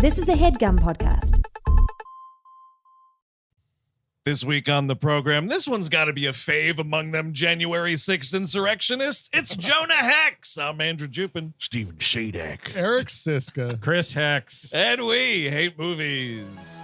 This is a HeadGum podcast. This week on the program, this one's got to be a fave among them January 6th insurrectionists. It's Jonah Hex. I'm Andrew Jupin. Steven Shadek. Eric Siska. Chris Hex. And we hate movies.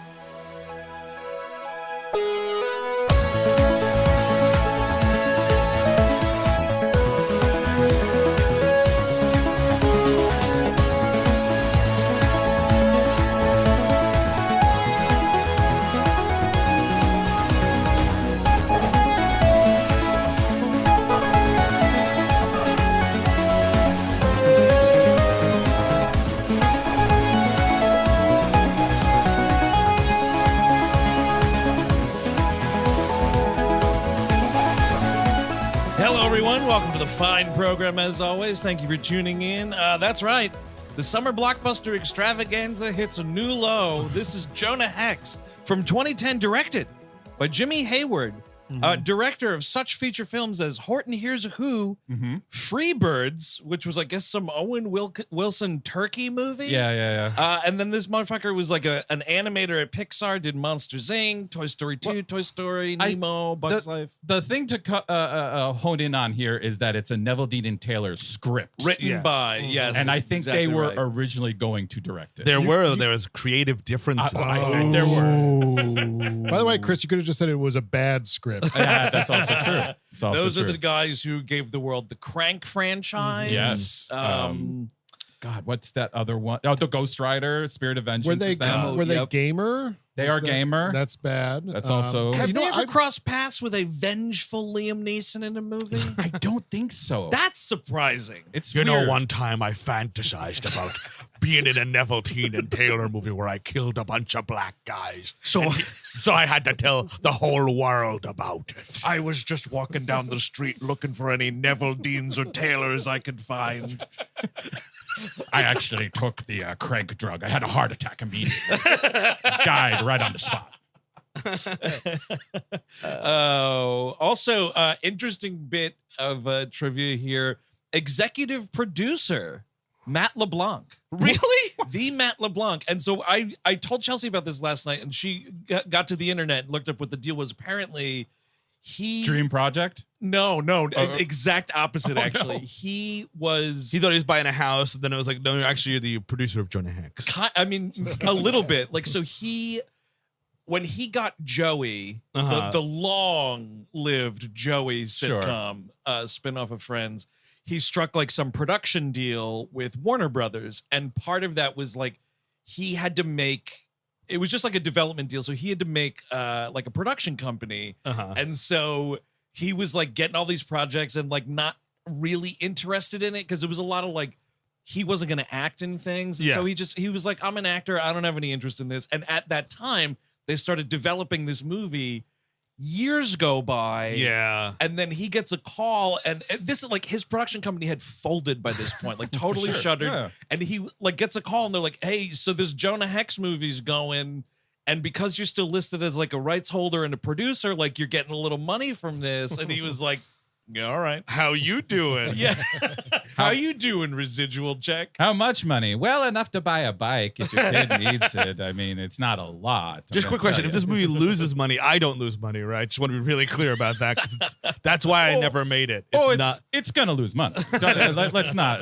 Welcome to the fine program, as always. Thank you for tuning in. That's right. The Summer Blockbuster Extravaganza hits a new low. This is Jonah Hex from 2010, directed by Jimmy Hayward, director of such feature films as Horton Hears a Who, Freebirds, which was, I guess, some Owen Wilson turkey movie. Yeah. And then this motherfucker was like an animator at Pixar, did Monsters, Inc., Toy Story 2, Toy Story, Nemo, Bugs Life. The thing to hone in on here is that it's a Neville Dean Taylor script. Written by, yes. And I think exactly they were right. originally going to direct it. There was creative differences. There were. By the way, Chris, you could have just said it was a bad script. Yeah, that's also true. It's also Those true. are the guys who gave the world the Crank franchise. Yes. God, what's that other one? Oh, the Ghost Rider, Spirit of Vengeance. Were they is them. were they gamer? They are gamer. That's bad. That's also. Have you know, they ever I- crossed paths with a vengeful Liam Neeson in a movie? I don't think so. That's surprising. It's You know, weird. one time I fantasized about being in a Neville Teen and Taylor movie where I killed a bunch of black guys. So I had to tell the whole world about it. I was just walking down the street looking for any Neville Deans or Taylors I could find. I actually took the Craig drug. I had a heart attack immediately. Died right on the spot. Also, interesting bit of trivia here. Executive producer, Matt LeBlanc. Really? The Matt LeBlanc. And so I told Chelsea about this last night, and she got to the internet and looked up what the deal was. Apparently, Dream Project? No, exact opposite, actually. No. He was... He thought he was buying a house, and then it was like, no, actually, you're the producer of Jonah Hex. I mean, a little bit. Like, so when he got Joey, the long-lived Joey sitcom spinoff of Friends, he struck like some production deal with Warner Brothers, and part of that was like he had to make... It was just like a development deal, so he had to make like a production company, and so he was like getting all these projects and like not really interested in it because it was a lot of like he wasn't going to act in things, and so he was like, I'm an actor, I don't have any interest in this. And at that time, they started developing this movie. Years go by, and then he gets a call, and this is like his production company had folded by this point, like totally shuttered. And he like gets a call, and they're like, "Hey, so this Jonah Hex movie's going, and because you're still listed as like a rights holder and a producer, like you're getting a little money from this." And he was like, "Yeah, all right, How you doing? yeah, how you doing? Residual check." How much money? Well, enough to buy a bike if your kid needs it. I mean, it's not a lot. Just a quick question. If this movie loses money, I don't lose money, right? Just want to be really clear about that, because that's why I never made it. It's going to lose money. Let's not,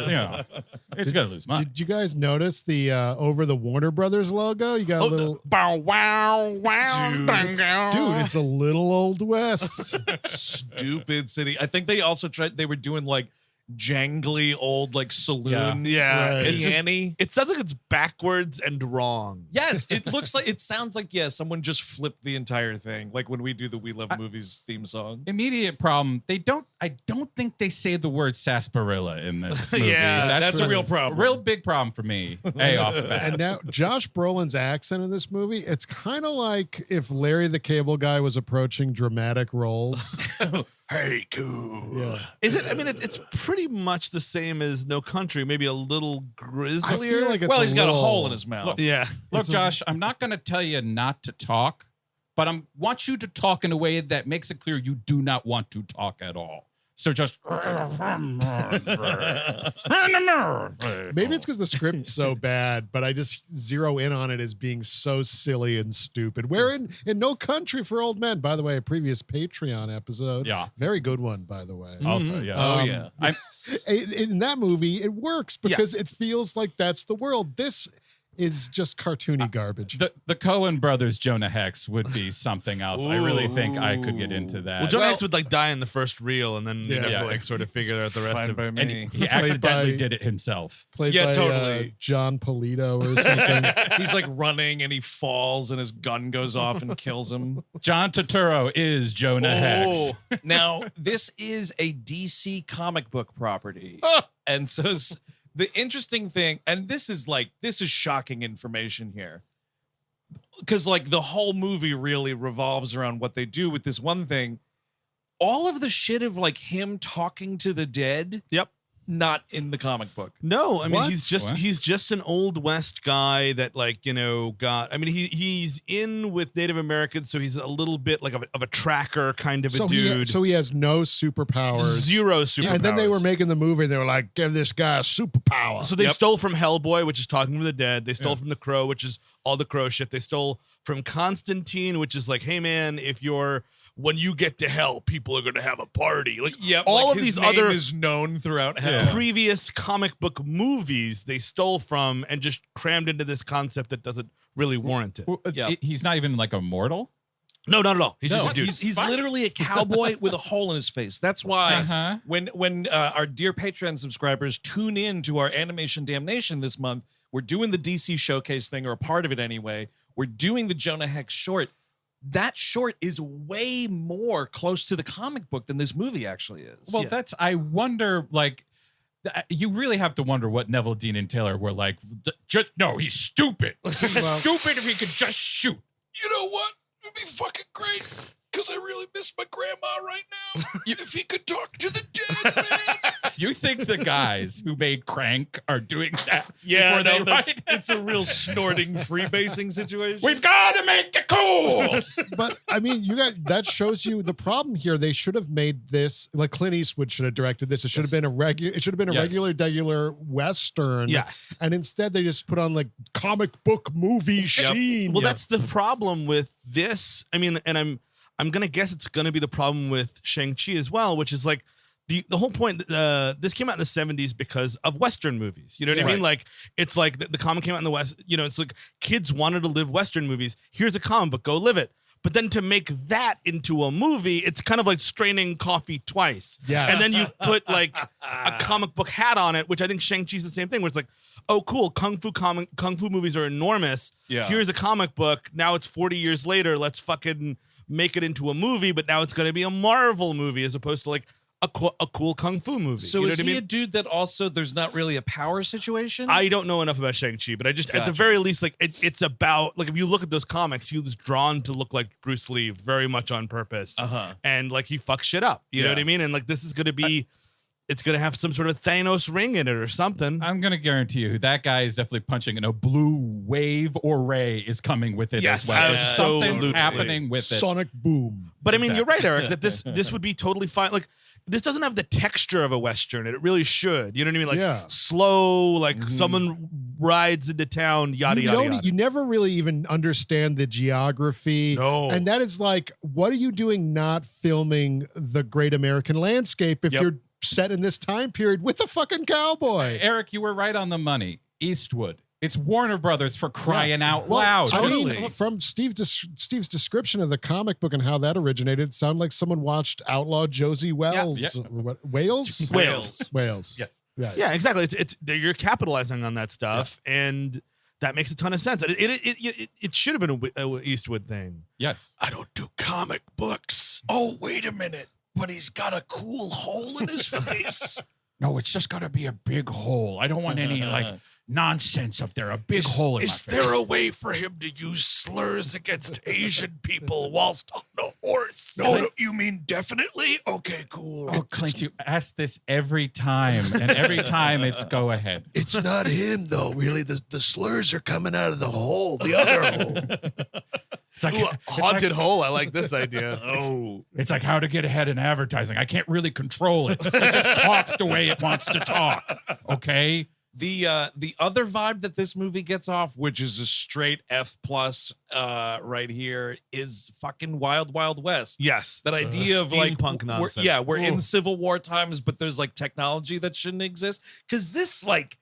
it's going to lose money. Did you guys notice the over the Warner Brothers logo? You got a little bow wow wow. dude. It's a little Old West. Stupid city. I think they also tried. They were doing like jangly old like saloon. Yeah. Right. It's just- Piano. it sounds like it's backwards and wrong. Yes, it sounds like someone just flipped the entire thing, like when we do the We Love Movies theme song. Immediate problem. I don't think they say the word sarsaparilla in this movie. Yeah, that's a real problem. Real big problem for me. Hey, off the bat. And now Josh Brolin's accent in this movie, it's kind of like if Larry the Cable Guy was approaching dramatic roles. Hey, cool. Yeah. Is it? I mean, it's pretty much the same as No Country, maybe a little grislier. I feel like it's Well, he's got a little- hole in his mouth. Yeah. Look, Josh, I'm not going to tell you not to talk, but I want you to talk in a way that makes it clear you do not want to talk at all. So just Maybe it's because the script's so bad, but I just zero in on it as being so silly and stupid. Where in No Country for Old Men, by the way, a previous Patreon episode. Yeah. Very good one, by the way. Also, yeah. Oh, yeah. In that movie, it works because it feels like that's the world. This is just cartoony garbage. The Coen brothers, Jonah Hex, would be something else. I really think I could get into that. Well, Jonah Hex would like die in the first reel, and then you'd have to like sort of figure out the rest of it. And he accidentally did it himself. Played by totally. John Polito or something. He's like running and he falls and his gun goes off and kills him. John Turturro is Jonah Hex. Now, this is a DC comic book property. And so the interesting thing, and this is shocking information here, because like the whole movie really revolves around what they do with this one thing. All of the shit of like him talking to the dead. Yep. Not in the comic book. No, I mean What? he's just an old West guy that like, you know, got. I mean he's in with Native Americans, so he's a little bit like of a tracker kind of a dude. So he has no superpowers. Zero superpowers. And then they were making the movie. They were like, give this guy a superpower. So they stole from Hellboy, which is talking to the dead. They stole from The Crow, which is all the Crow shit. They stole from Constantine, which is like, hey man, when you get to hell, people are going to have a party. Like, all of these other is known throughout hell. Previous comic book movies they stole from and just crammed into this concept that doesn't really warrant it. He's not even like immortal. No, not at all. He's just a dude. He's literally a cowboy with a hole in his face. That's why when our dear Patreon subscribers tune in to our Animation Damnation this month, we're doing the DC Showcase thing, or a part of it anyway. We're doing the Jonah Hex short. That short is way more close to the comic book than this movie actually is. Well, I wonder, like, you really have to wonder what Neville, Dean, and Taylor were like. He's stupid. He's stupid if he could just shoot. You know what? It'd be fucking great. Because I really miss my grandma right now. If he could talk to the dead, man. You think the guys who made Crank are doing that? Yeah, before they write? It's a real snorting freebasing situation. We've got to make it cool. But I mean, that shows you the problem here. They should have made this like Clint Eastwood should have directed this. It should have been a regular Western. Yes. And instead they just put on like comic book movie sheen. Well, that's the problem with this. I mean, and I'm going to guess it's going to be the problem with Shang-Chi as well, which is like the whole point. This came out in the 70s because of Western movies. You know what I mean? Like, it's like the comic came out in the West. You know, it's like kids wanted to live Western movies. Here's a comic book, go live it. But then to make that into a movie, it's kind of like straining coffee twice. Yes. And then you put like a comic book hat on it, which I think Shang-Chi's the same thing, where it's like, oh, cool, kung fu movies are enormous. Yeah. Here's a comic book. Now it's 40 years later. Let's fucking make it into a movie, but now it's going to be a Marvel movie as opposed to like a cool kung fu movie. So you know is what I he mean? a dude that also there's not really a power situation? I don't know enough about Shang-Chi, but I just, at the very least, like it's about, like if you look at those comics, he was drawn to look like Bruce Lee very much on purpose. And like he fucks shit up. You know what I mean? And like this is going to be, it's going to have some sort of Thanos ring in it or something. I'm going to guarantee you that guy is definitely punching in a blue wave or ray is coming with it as well. Something's happening with it. Sonic boom. But I mean, you're right, Eric, that this would be totally fine. Like, this doesn't have the texture of a Western. It really should. You know what I mean? Like slow, like someone rides into town, yada, yada. You never really even understand the geography. No. And that is like, what are you doing not filming the great American landscape if you're set in this time period with a fucking cowboy? Eric, you were right on the money. Eastwood. It's Warner Brothers for crying out loud. I mean, from Steve's description of the comic book and how that originated, it sounded like someone watched Outlaw Josie Wells. Yeah. Wales? Wales. Yes. Yeah, exactly. You're capitalizing on that stuff, and that makes a ton of sense. It should have been a Eastwood thing. Yes. I don't do comic books. Oh, wait a minute. But he's got a cool hole in his face. No, it's just got to be a big hole. I don't want any like nonsense up there. A big hole in my face. Is there a way for him to use slurs against Asian people whilst on a horse? No, you mean definitely? Okay, cool. Oh, Clint, you ask this every time, and every time it's go ahead. It's not him, though, really. The slurs are coming out of the hole, the other hole. It's like Ooh, a haunted like, hole. I like this idea. It's like how to get ahead in advertising. I can't really control it. It just talks the way it wants to talk. Okay. The other vibe that this movie gets off, which is a straight F+ right here, is fucking Wild Wild West. Yes. That idea of like steampunk nonsense. we're in Civil War times, but there's like technology that shouldn't exist. Because this like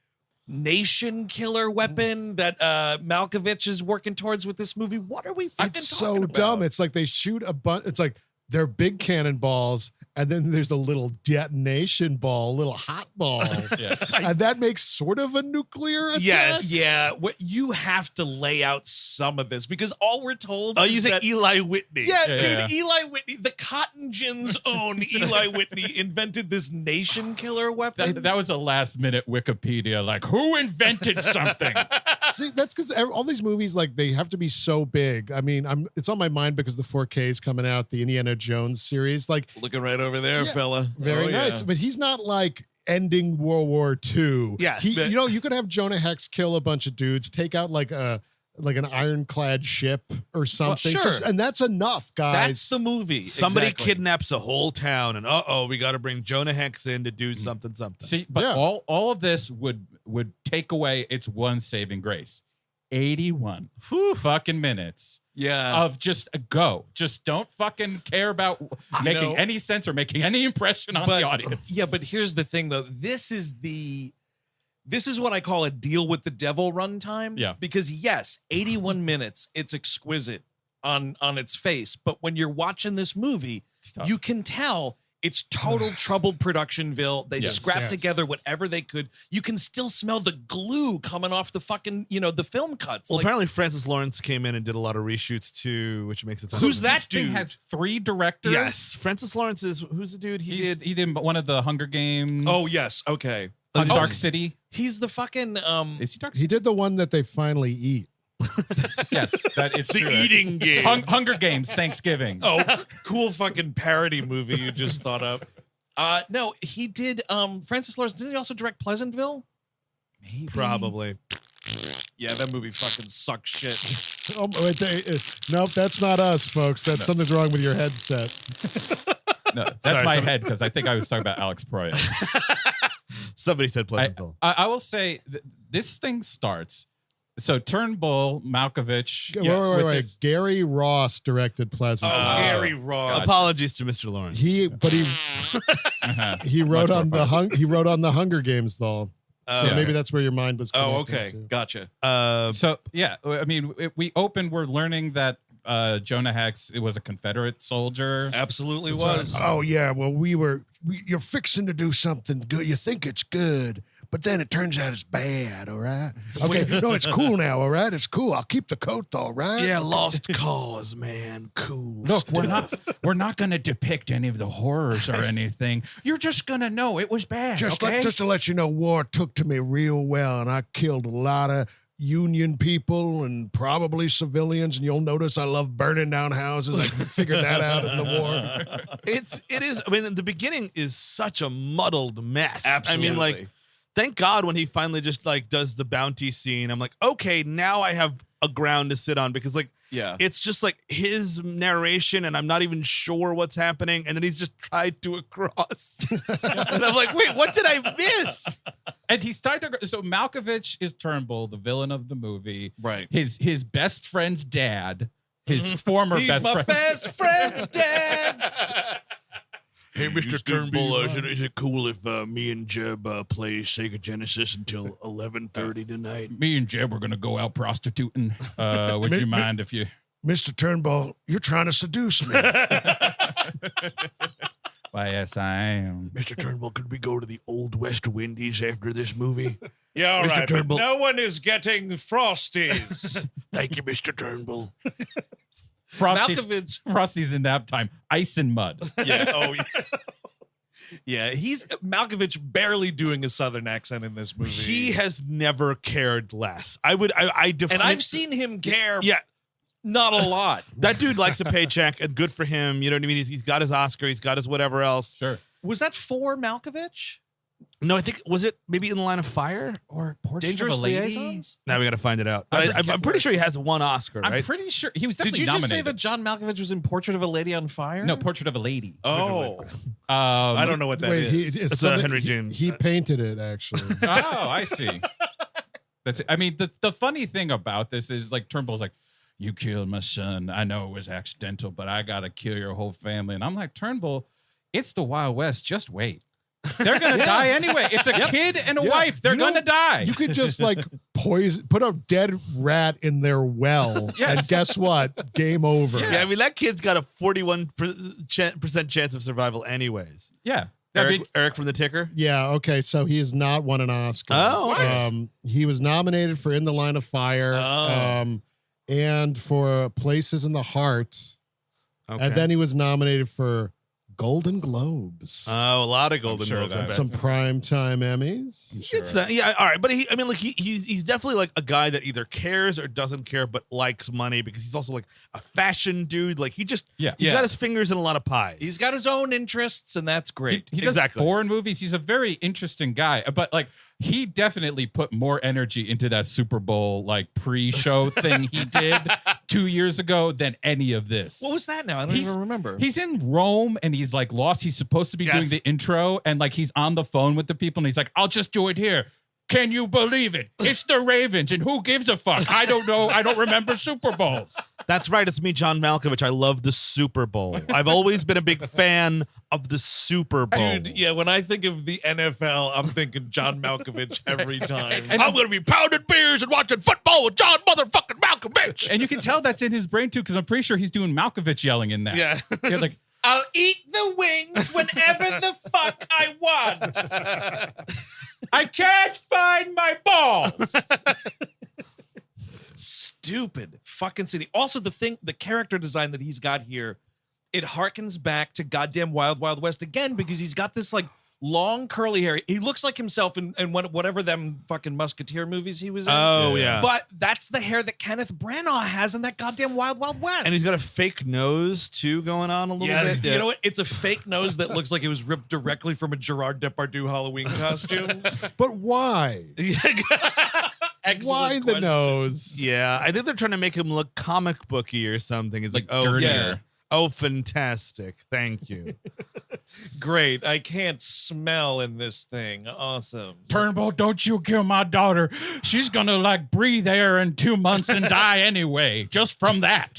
nation killer weapon that Malkovich is working towards with this movie, what are we fucking It's talking so about? dumb. It's like they shoot a bunch. It's like they're big cannonballs, and then there's a little detonation ball, a little hot ball. Yes. And that makes sort of a nuclear attack. Yes. Yeah, you have to lay out some of this because all we're told Oh, is you say that Eli Whitney. Yeah, Yeah, dude, Eli Whitney, the Cotton Gin's own Eli Whitney invented this nation killer weapon. That was a last minute Wikipedia. Like, who invented something? See, that's because all these movies, like, they have to be so big. I mean, it's on my mind because the 4K is coming out, the Indiana Jones series. Like, Looking right over there, Yeah, fella. very Oh, yeah. nice. But he's not like ending World War II. Yeah, You know, you could have Jonah Hex kill a bunch of dudes, take out like an ironclad ship or something. sure. And that's enough, guys. That's the movie. Somebody Exactly. kidnaps a whole town, and we got to bring Jonah Hex in to do something. See, but Yeah. all of this would take away its one saving grace. 81 fucking minutes Yeah. of just a go. Just don't fucking care about making know. any sense or making any impression on the audience. Yeah, but here's the thing though. This is what I call a deal with the devil runtime. Yeah. Because yes, 81 minutes, it's exquisite on its face. But when you're watching this movie, tough. you can tell it's total troubled productionville. They Yes. scrapped Yes. together whatever they could. You can still smell the glue coming off the fucking, the film cuts. Well, Like, apparently Francis Lawrence came in and did a lot of reshoots too, which makes it. Who's that This thing dude? has 3 directors. Yes, Francis Lawrence is who's the dude? He did one of the Hunger Games. oh yes, okay. Dark City. He's the fucking Is he Dark He City? did the one that they finally eat. Yes, that is the true. eating game. Hunger Games Thanksgiving. Oh, cool fucking parody movie you just thought up. No, he did. Francis Lawrence, didn't he also direct Pleasantville? Maybe. Probably. Yeah, that movie fucking sucks shit. Oh, wait, nope, that's not us, folks. That's something's wrong with your headset. No, that's Sorry, my somebody- head because I think I was talking about Alex Proyas. Somebody said Pleasantville. I will say this thing starts. So Turnbull, Malkovich. with Wait. this- Gary Ross directed Pleasantville. Gary Ross. Apologies to Mr. Lawrence. He wrote Much on more he wrote on the Hunger Games though. So Yeah. maybe that's where your mind was. Oh, connected okay. to. Gotcha. So yeah, I mean, we open. We're learning that Jonah Hex was a Confederate soldier. Absolutely was. Oh yeah, well you're fixing to do something good. You think it's good, but then it turns out it's bad. All right. Okay. No, it's cool now. All right, it's cool. I'll keep the coat though. All right. yeah, lost cause, man. Cool. Look, we're not going to depict any of the horrors or anything. You're just going to know it was bad. Just okay? just to let you know, war took to me real well, and I killed a lot of Union people and probably civilians. And you'll notice I love burning down houses. I figured that out in the war. It is. I mean, the beginning is such a muddled mess. Absolutely. I mean, like, thank God when he finally just like does the bounty scene. I'm like, okay, now I have a ground to sit on because like. Yeah. It's just like his narration, and I'm not even sure what's happening. And then he's just tied to a cross. And I'm like, wait, what did I miss? And he's tied to. So Malkovich is Turnbull, the villain of the movie. Right. His best friend's dad, his former He's best my friend. best friend's dad. Hey, Mr. Turnbull, is it cool if me and Jeb play Sega Genesis until 11:30 tonight? Me and Jeb were going to go out prostituting. Would you mind if you? Mr. Turnbull, you're trying to seduce me. Why, yes, I am. Mr. Turnbull, could we go to the Old West Windies after this movie? Yeah, all Mr. right. But Turnbull. no one is getting Frosties. Thank you, Mr. Turnbull. Frosty's in nap time. Ice and mud. Yeah. Oh, yeah. Yeah, he's Malkovich barely doing a Southern accent in this movie. He has never cared less. I define, and I've seen him care. Yeah, Not a lot. that dude likes a paycheck, and good for him. You know what I mean? He's got his Oscar, he's got his whatever else. Sure. Was that for Malkovich? No, I think was it maybe In the Line of Fire or Portrait Dangerous of a Lady? Liaisons? Now we got to find it out. I'm pretty sure he has one Oscar, right? I'm pretty sure he was Did definitely you just say nominated. that John Malkovich was in Portrait of a Lady on Fire? No, Portrait of a Lady. Oh, I don't know what that is. It's It's something- Henry James. He painted it actually. Oh, I see. That's. I mean, the funny thing about this is like Turnbull's like, you killed my son. I know it was accidental, but I gotta kill your whole family. And I'm like, Turnbull, it's the Wild West. Just wait. They're gonna die anyway. It's a kid and a wife. They're gonna die. You could just like put a dead rat in their well, Yes. and guess what? Game over. Yeah, I mean that kid's got a 41% chance of survival, anyways. Yeah. Eric from the Ticker. Yeah, okay, so he has not won an Oscar. Oh, okay. He was nominated for In the Line of Fire, Oh. and for Places in the Heart, Okay. and then he was nominated for Golden Globes, Oh, a lot of Golden sure Globes. I that- bet. some primetime Emmys. It's not, yeah, all right, but he's definitely like a guy that either cares or doesn't care, but likes money because he's also like a fashion dude. Like he's Yeah. got his fingers in a lot of pies. He's got his own interests, and that's great. He does Exactly. foreign movies. He's a very interesting guy, but like he definitely put more energy into that Super Bowl like pre-show thing he did 2 years ago than any of this. What was that now? I don't even remember. He's in Rome and he's like lost. He's supposed to be doing the intro and like he's on the phone with the people and he's like, I'll just do it here. Can you believe it? It's the Ravens and who gives a fuck? I don't know. I don't remember Super Bowls. That's right. It's me, John Malkovich. I love the Super Bowl. I've always been a big fan of the Super Bowl. Dude, yeah, when I think of the NFL, I'm thinking John Malkovich every time. And I'm going to be pounding beers and watching football with John motherfucking Malkovich. And you can tell that's in his brain too, because I'm pretty sure he's doing Malkovich yelling in that. Yeah. Yeah, like, I'll eat the wings whenever the fuck I want. I can't find my balls. Stupid fucking city. Also, the character design that he's got here, it harkens back to goddamn Wild Wild West again because he's got this like long curly hair. He looks like himself in whatever them fucking Musketeer movies he was in. Oh, yeah. But that's the hair that Kenneth Branagh has in that goddamn Wild Wild West. And he's got a fake nose, too, going on a little bit. You know what? It's a fake nose that looks like it was ripped directly from a Gerard Depardieu Halloween costume. But why? Excellent Why the question. nose? Yeah, I think they're trying to make him look comic booky or something. It's like, oh, dirtier. yeah. Oh, fantastic. Thank you. Great. I can't smell in this thing. Awesome. Turnbull, don't you kill my daughter. She's gonna like breathe air in 2 months and die anyway, just from that.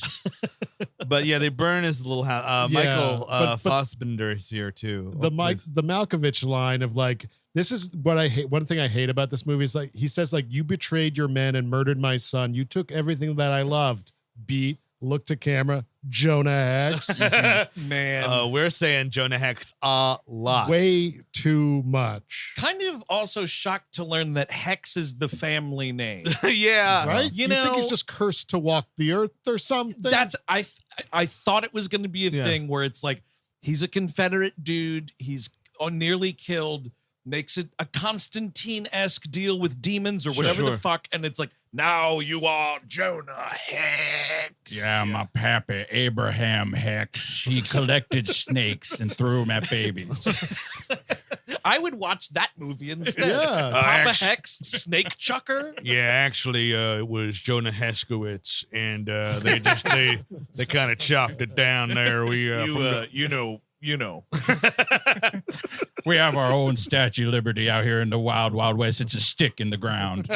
But yeah, they burn his little house. Yeah, Michael but- Fassbender is here, too. The Malkovich line of like, this is what I hate. One thing I hate about this movie is like he says like, you betrayed your men and murdered my son. You took everything that I loved. Beat. Look to camera. Jonah Hex. Man. We're saying Jonah Hex a lot. Way too much. Kind of also shocked to learn that Hex is the family name. Yeah. Right? You think know- he's just cursed to walk the earth or something? That's I thought it was going to be a Yeah. thing where it's like he's a Confederate dude. He's nearly killed. Makes it a Constantine-esque deal with demons or whatever Sure. the fuck, and it's like now you are Jonah Hex. Yeah, my pappy, Abraham Hex. He collected snakes and threw them at babies. I would watch that movie instead. Yeah. Papa Hex, Snake Chucker. Yeah, actually, it was Jonah Heskowitz, and they kind of chopped it down there. You know. We have our own Statue of Liberty out here in the wild, wild west. It's a stick in the ground.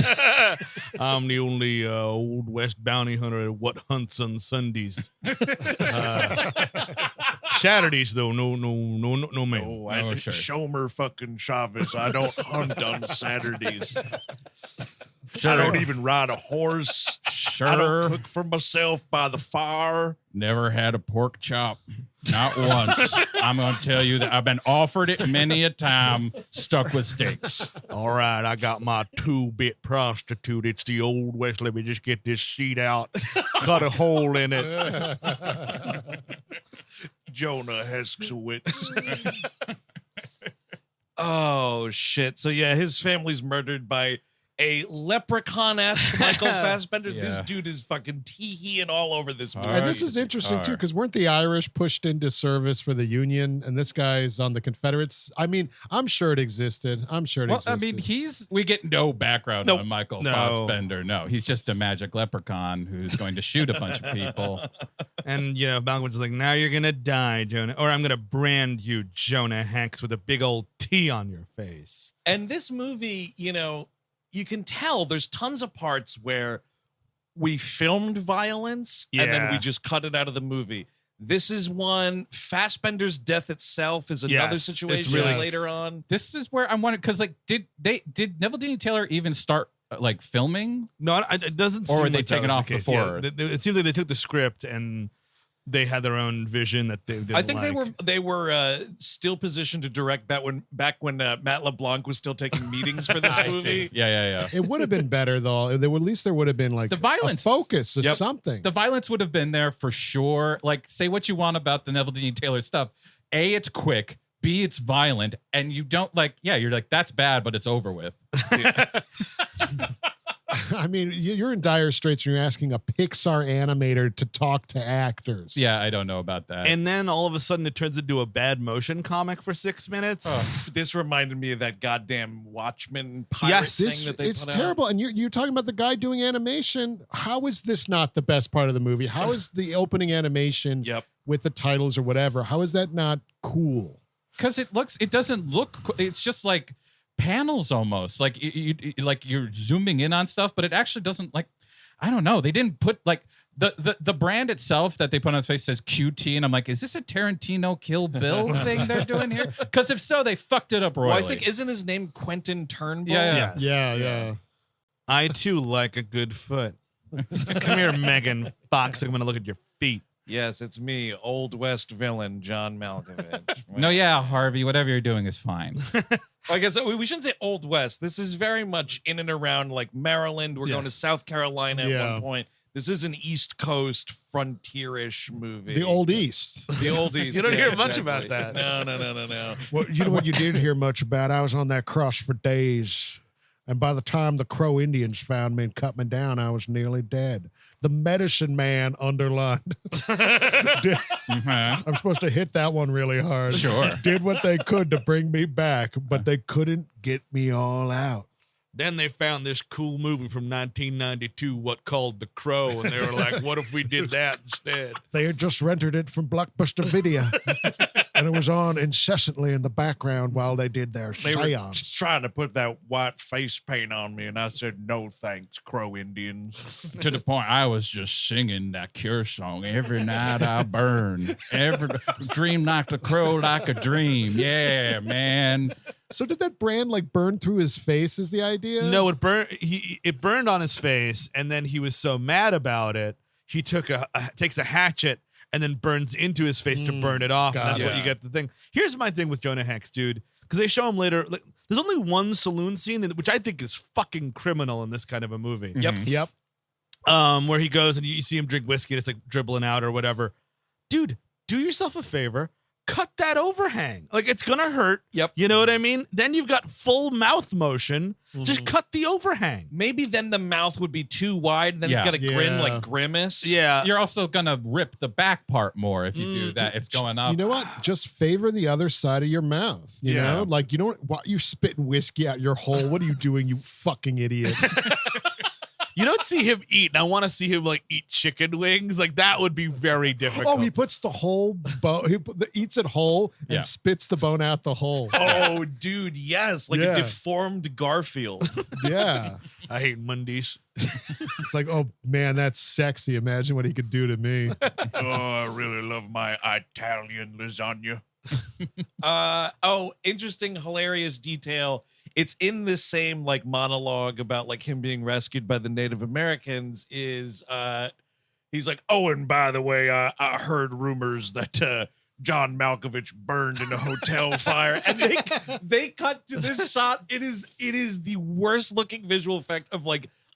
I'm the only old West bounty hunter what hunts on Sundays. Saturdays though, no, man. Oh, I Oh, sure. Shomer fucking Chavez. I don't hunt on Saturdays. Sure. I don't even ride a horse. Sure. I don't cook for myself by the fire. Never had a pork chop. Not once. I'm going to tell you that I've been offered it many a time, stuck with steaks. All right, I got my 2-bit prostitute. It's the old West. Let me just get this sheet out, cut a hole in it. Jonah Heskowitz. Oh, shit. So, yeah, his family's murdered by a leprechaun-esque Michael Fassbender. Yeah. This dude is fucking tee-heeing all over this movie. And this is interesting too, because weren't the Irish pushed into service for the Union, and this guy's on the Confederates? I mean, I'm sure it existed. I mean, we get no background on Michael No. Fassbender. No, he's just a magic leprechaun who's going to shoot a bunch of people. And Malkovich is like, now you're gonna die, Jonah, or I'm gonna brand you, Jonah Hex, with a big old T on your face. And this movie, you can tell there's tons of parts where we filmed violence and then we just cut it out of the movie. This is one. Fassbender's death itself is another situation later on. This is where I'm wondering, because did Neville Dean Taylor even start filming? No, it doesn't. Or seem were they like that taken was off the case. before? Yeah, it seems like they took the script and they had their own vision that they didn't I think like. they were still positioned to direct back when Matt LeBlanc was still taking meetings for this I movie. see. Yeah. It would have been better though. At least there would have been The violence. a focus or something. The violence would have been there for sure. Say what you want about the Neville Dean Taylor stuff. A, it's quick. B, it's violent. And you don't you're like, that's bad, but it's over with. I mean, you're in dire straits when you're asking a Pixar animator to talk to actors. Yeah, I don't know about that. And then all of a sudden it turns into a bad motion comic for 6 minutes. This reminded me of that goddamn Watchmen pirate thing that they it's put terrible. out. And you're talking about the guy doing animation. How is this not the best part of the movie? How is the opening animation with the titles or whatever? How is that not cool? Because it doesn't look. It's just like panels almost. You're zooming in on stuff, but it actually doesn't I don't know. They didn't put the brand itself that they put on his face says QT, and I'm like, is this a Tarantino Kill Bill thing they're doing here? Because if so, they fucked it up royally. Well, I think isn't his name Quentin Turnbull? Yeah. I too like a good foot. Come here, Megan Fox. I'm going to look at your feet. Yes, it's me, Old West villain John Malkovich. No, Harvey, whatever you're doing is fine. I guess we shouldn't say Old West. This is very much in and around Maryland. We're going to South Carolina at one point. This is an East Coast frontier-ish movie. The Old East. The Old East. You don't hear much about that. No. Well, you know what you did hear much about? I was on that cross for days. And by the time the Crow Indians found me and cut me down, I was nearly dead. The medicine man underlined. I'm supposed to hit that one really hard. Sure. Did what they could to bring me back, but they couldn't get me all out. Then they found this cool movie from 1992, what called The Crow, and they were like, what if we did that instead? They had just rented it from Blockbuster Video, and it was on incessantly in the background while they did their They were seance. trying to put that white face paint on me, and I said, no thanks, Crow Indians. To the point, I was just singing that Cure song. Every night I burn. Every dream like the crow, like a dream. Yeah, man. So did that brand burn through his face is the idea? No, it burned. It burned on his face, and then he was so mad about it, he takes a hatchet and then burns into his face to burn it off. And that's what you get the thing. Here's my thing with Jonah Hex, dude, because they show him later. There's only one saloon scene, which I think is fucking criminal in this kind of a movie. Yep. Where he goes and you see him drink whiskey and it's dribbling out or whatever. Dude, do yourself a favor. Cut that overhang. It's gonna hurt. Yep. You know what I mean? Then you've got full mouth motion. Just cut the overhang. Maybe then the mouth would be too wide. Then he's got to grin like Grimace. Yeah. You're also gonna rip the back part more if you do that. It's going up. You know what? Just favor the other side of your mouth. You know? You don't want you spitting whiskey out your hole. What are you doing, you fucking idiot? You don't see him eat, and I want to see him eat chicken wings. That would be very difficult. Oh, he puts the whole bone. Eats it whole and spits the bone out the hole. Oh, dude, yes, a deformed Garfield. Yeah, I hate Mondays. It's oh man, that's sexy. Imagine what he could do to me. Oh, I really love my Italian lasagna. Interesting, hilarious detail. It's in this same monologue about him being rescued by the Native Americans. Is he's like, oh, and by the way, I heard rumors that John Malkovich burned in a hotel fire, and they cut to this shot. It is the worst looking visual effect of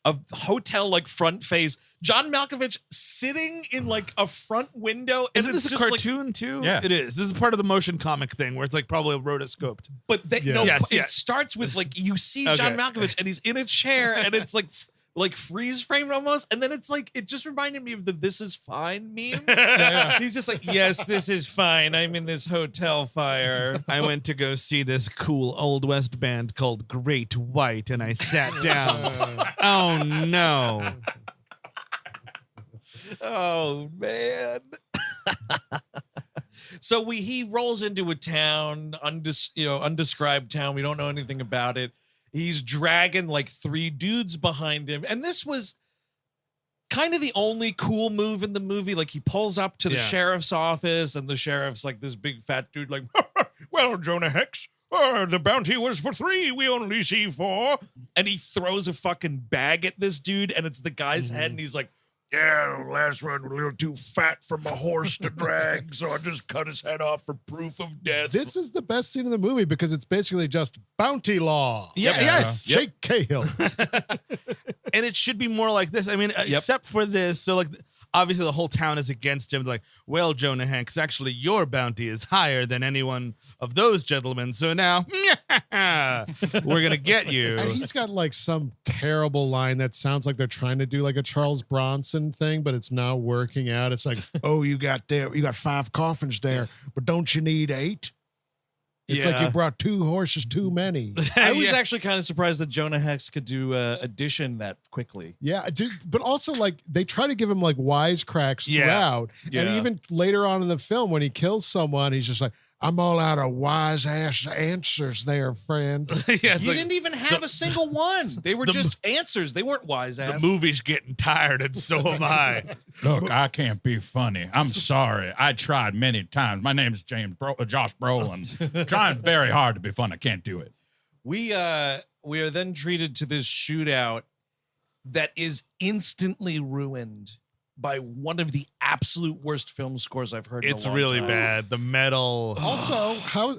a hotel like front face. John Malkovich sitting in like a front window. And Isn't this a just, like, cartoon too? Yeah. It is. This is part of the motion comic thing where it's like probably rotoscoped. but no, Yes, it yes. starts with like you see John Malkovich and he's in a chair and it's like freeze framed almost, and then it's like it just reminded me of the "This Is Fine" meme. He's just like, "Yes, this is fine. I'm in this hotel fire." I went to go see this cool Old West band called Great White, and I sat down. Oh no! Oh man. So he rolls into a town, undescribed town. We don't know anything about it. He's dragging like 3 dudes behind him. And this was kind of the only cool move in the movie. Like he pulls up to the sheriff's office and the sheriff's like this big fat dude like, well, Jonah Hex, the bounty was for 3. We only see 4. And he throws a fucking bag at this dude and it's the guy's head. And he's like, yeah, the last one was a little too fat for my horse to drag, so I just cut his head off for proof of death. This is the best scene in the movie because it's basically just bounty law. Yeah, yes. Jake Cahill. And it should be more like this. I mean, except for this. So, like, obviously the whole town is against him. Like, well, Jonah Hex, actually your bounty is higher than anyone of those gentlemen. So now we're going to get you. And he's got like some terrible line that sounds like they're trying to do like a Charles Bronson thing, but it's not working out. It's like, oh, you got 5 coffins there, but don't you need 8? It's like you brought 2 horses too many. I was actually kind of surprised that Jonah Hex could do addition that quickly. Yeah, dude, but also like they try to give him like wisecracks throughout. Yeah. And even later on in the film when he kills someone, he's just like, I'm all out of wise ass answers there, friend. You didn't even have a single one. They were just answers. They weren't wise ass. The movie's getting tired, and so am I. Look, I can't be funny. I'm sorry. I tried many times. My name's Josh Brolin. Trying very hard to be funny. I can't do it. We are then treated to this shootout that is instantly ruined by one of the absolute worst film scores I've heard. It's in a long really time. bad. The metal. Also,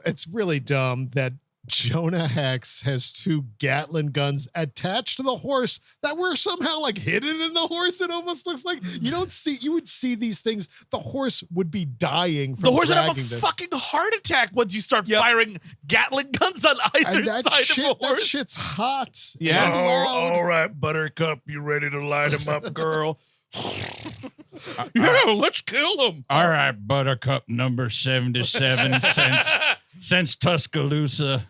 it's really dumb that Jonah Hex has 2 Gatling guns attached to the horse that were somehow like hidden in the horse. It almost looks like you would see these things. The horse would be dying from The horse would have a dragging this. fucking heart attack once you start firing Gatling guns on either And that side shit, of a that horse. shit's hot. Yeah. And loud. All right, Buttercup, you ready to light him up, girl? Yeah, let's kill him. All right, Buttercup number 77 since Tuscaloosa.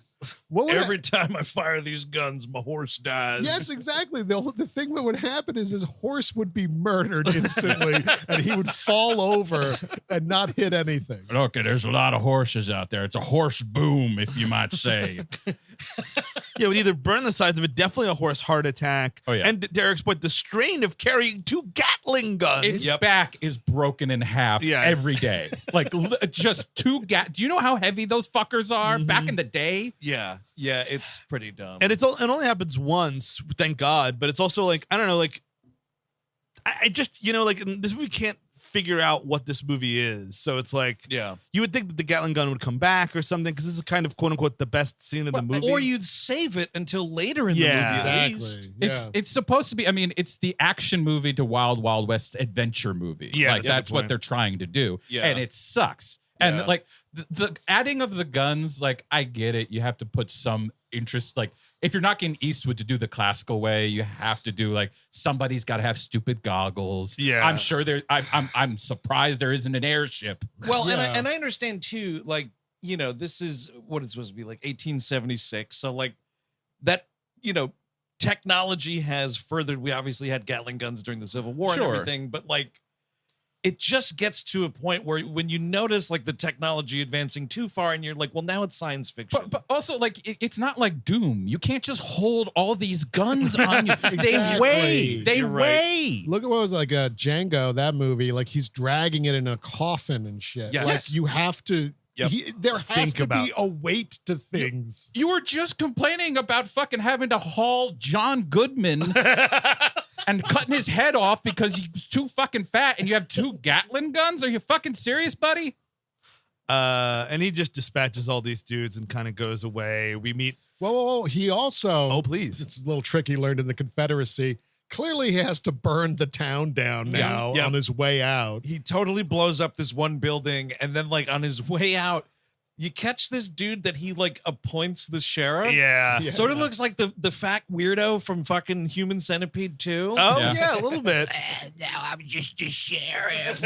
What would Every time I fire these guns, my horse dies. Yes, exactly. The thing that would happen is his horse would be murdered instantly and he would fall over and not hit anything. Look, there's a lot of horses out there. It's a horse boom, if you might say. Yeah, it would either burn the sides of it, definitely a horse heart attack. Oh, yeah. And Derek's point, the strain of carrying 2 Gatling guns. Its back is broken in half every day. Like just 2 do you know how heavy those fuckers are back in the day? Yeah, it's pretty dumb. And it only happens once, thank God. But it's also like, I don't know, like, I just, like, this movie can't figure out what this movie is. So it's like, you would think that the Gatling gun would come back or something because this is kind of quote unquote the best scene in the movie. Or you'd save it until later in the movie, at least. It's supposed to be, I mean, it's the action movie to Wild Wild West adventure movie. Yeah, like that's what they're trying to do. Yeah. And it sucks. And like the adding of the guns, like I get it. You have to put some interest, like if you're not getting Eastwood to do the classical way, you have to do like somebody's got to have stupid goggles. Yeah, I'm sure there. I'm surprised there isn't an airship. Well, and I understand too. Like this is what it's supposed to be like 1876. So like that technology has furthered. We obviously had Gatling guns during the Civil War and everything, but like. It just gets to a point where when you notice like the technology advancing too far and you're like, well, now it's science fiction. But also like it's not like Doom. You can't just hold all these guns on you. Exactly. They weigh. They You're weigh. Look at what was like Django, that movie. Like he's dragging it in a coffin and shit. Yes. Like you have to. There has Think to about- be a weight to things. You were just complaining about fucking having to haul John Goodman and cutting his head off because he's too fucking fat and you have 2 Gatling guns? Are you fucking serious, buddy? And he just dispatches all these dudes and kind of goes away. We meet. Whoa. He also. Oh, please. It's a little trick he learned in the Confederacy clearly he has to burn the town down now on his way out. He totally blows up this one building, and then like on his way out, you catch this dude that he like appoints the sheriff. Yeah. Sort of looks like the fat weirdo from fucking Human Centipede 2. Oh, yeah, a little bit. Now I'm just a sheriff.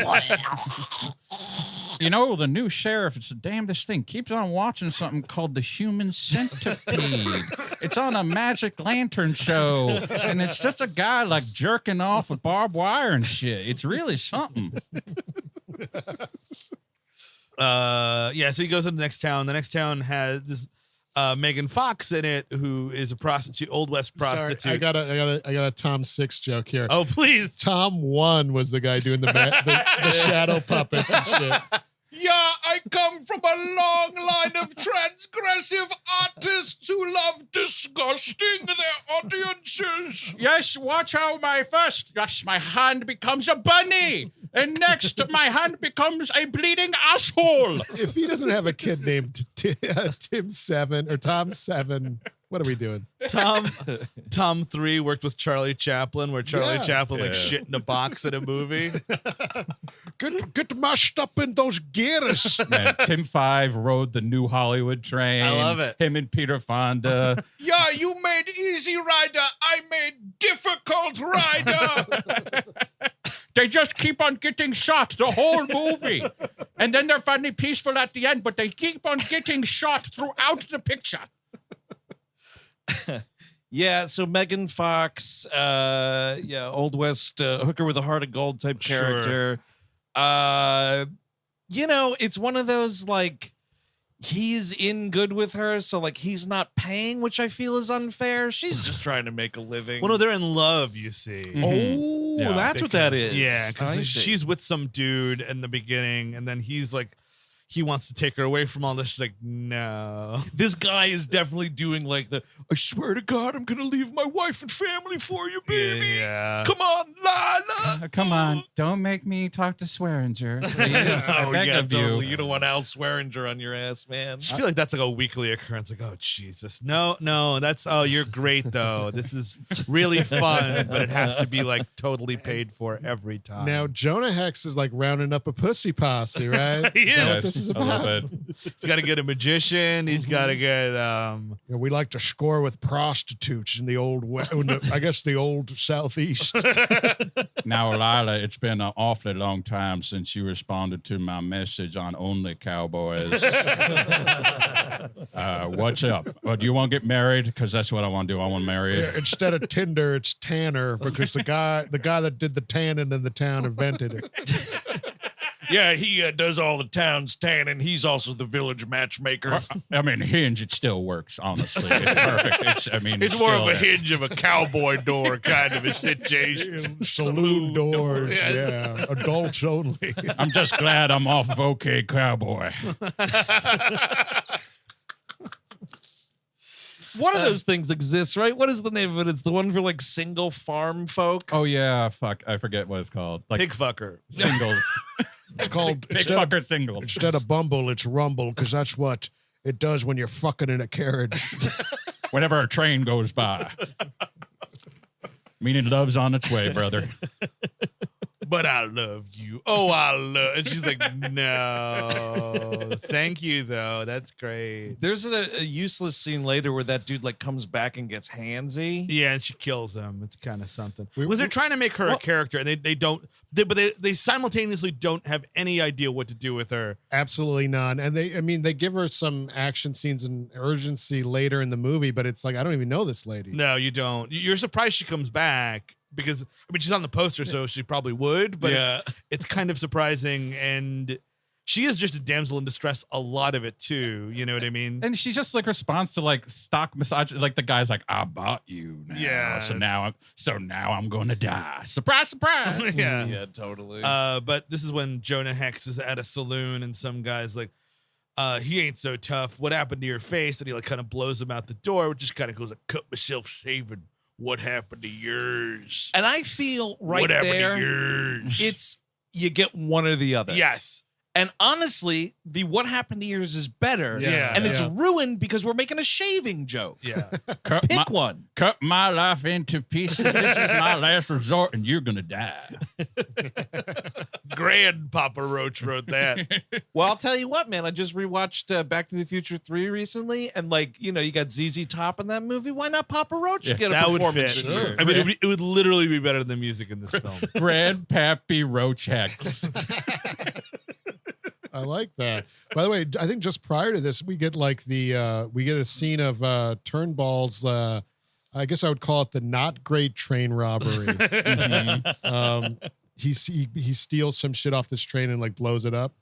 You know, the new sheriff, it's the damnedest thing. Keeps on watching something called the Human Centipede. It's on a magic lantern show, and it's just a guy like jerking off with barbed wire and shit. It's really something. So he goes to the next town. The next town has this Megan Fox in it, who is a prostitute, Old West prostitute. Sorry, I got a Tom 6 joke here. Oh, please. Tom 1 was the guy doing the shadow puppets and shit. Yeah, I come from a long line of transgressive artists who love disgusting their audiences. Yes, watch how my hand becomes a bunny. And next, my hand becomes a bleeding asshole. If he doesn't have a kid named Tim 7 or Tom 7, what are we doing? Tom 3 worked with Charlie Chaplin, where Charlie Chaplin like shit in a box in a movie. Get mashed up in those gears. Man, Tim 5 rode the new Hollywood train. I love it. Him and Peter Fonda. Yeah, you made Easy Rider. I made Difficult Rider. They just keep on getting shot the whole movie. And then they're finally peaceful at the end, but they keep on getting shot throughout the picture. Yeah, so Megan Fox, Old West hooker with a heart of gold type character. It's one of those like he's in good with her, so like he's not paying, which I feel is unfair. She's just trying to make a living. Well, no, they're in love, you see. Oh, Yeah, that's what that is. Yeah, I because see. she's with some dude in the beginning, and then he's like, he wants to take her away from all this. She's like, no. This guy is definitely doing like I swear to God, I'm going to leave my wife and family for you, baby. Yeah. Come on, Lila. Come on, don't make me talk to Swearinger. Please. I beg of totally. you. You don't want Al Swearinger on your ass, man. I feel like that's like a weekly occurrence. Like, oh, Jesus. No, you're great, though. This is really fun, but it has to be like totally paid for every time. Now, Jonah Hex is like rounding up a pussy posse, right? He Is that what is. this is I love about? it. He's got to get a magician. He's got to get, Yeah, we like to score with prostitutes in the old, the old Southeast. Now, Lila, it's been an awfully long time since you responded to my message on Only Cowboys. What's up? Do you want to get married? Because that's what I want to do. I want to marry you. Yeah, instead of Tinder, it's Tanner because the guy that did the tanning in the town invented it. Yeah, he does all the town's tanning. He's also the village matchmaker. I mean, Hinge, it still works, honestly. It's perfect. it's more of a hinge of a cowboy door kind of a situation. Saloon doors, yeah. Adults only. I'm just glad I'm off of OK Cowboy. One of those things exists, right? What is the name of it? It's the one for like single farm folk. Oh, yeah. Fuck. I forget what it's called. Like Pig fucker. singles. It's called Big fucker singles. Instead of Bumble, it's Rumble because that's what it does when you're fucking in a carriage. Whenever a train goes by. Meaning love's on its way, brother. But I love you. Oh, I love. And she's like, no. Thank you, though. That's great. There's a useless scene later where that dude like comes back and gets handsy. Yeah, and she kills him. It's kind of something. They're trying to make her a character, and they simultaneously don't have any idea what to do with her. Absolutely none. And they give her some action scenes and urgency later in the movie, but it's like, I don't even know this lady. No, you don't. You're surprised she comes back. Because she's on the poster, so she probably would. But it's kind of surprising, and she is just a damsel in distress. A lot of it too. You know what I mean? And she just like responds to like stock massage. Like the guy's like, "I bought you now, Yeah, So now I'm going to die. Surprise, surprise." Yeah, Totally. But this is when Jonah Hex is at a saloon, and some guy's like, "He ain't so tough. What happened to your face?" And he like kind of blows him out the door, which just kind of goes like, "Cut myself shaving. What happened to yours?" And I feel right what happened there, to yours? it's you get one or the other. Yes. And honestly, the What Happened to Yours is better. Yeah. And it's Yeah. ruined because we're making a shaving joke. Yeah. Pick one. Cut my life into pieces. This is my last resort, and you're gonna die. Grandpapa Roach wrote that. Well, I'll tell you what, man. I just rewatched Back to the Future 3 recently, and you got ZZ Top in that movie. Why not Papa Roach get a That would performance? fit. in here? I mean, it would literally be better than the music in this film. Grandpappy Roach Hex. I like that. By the way, I think just prior to this, we get we get a scene of Turnbull's. I guess I would call it the not great train robbery. He steals some shit off this train and blows it up.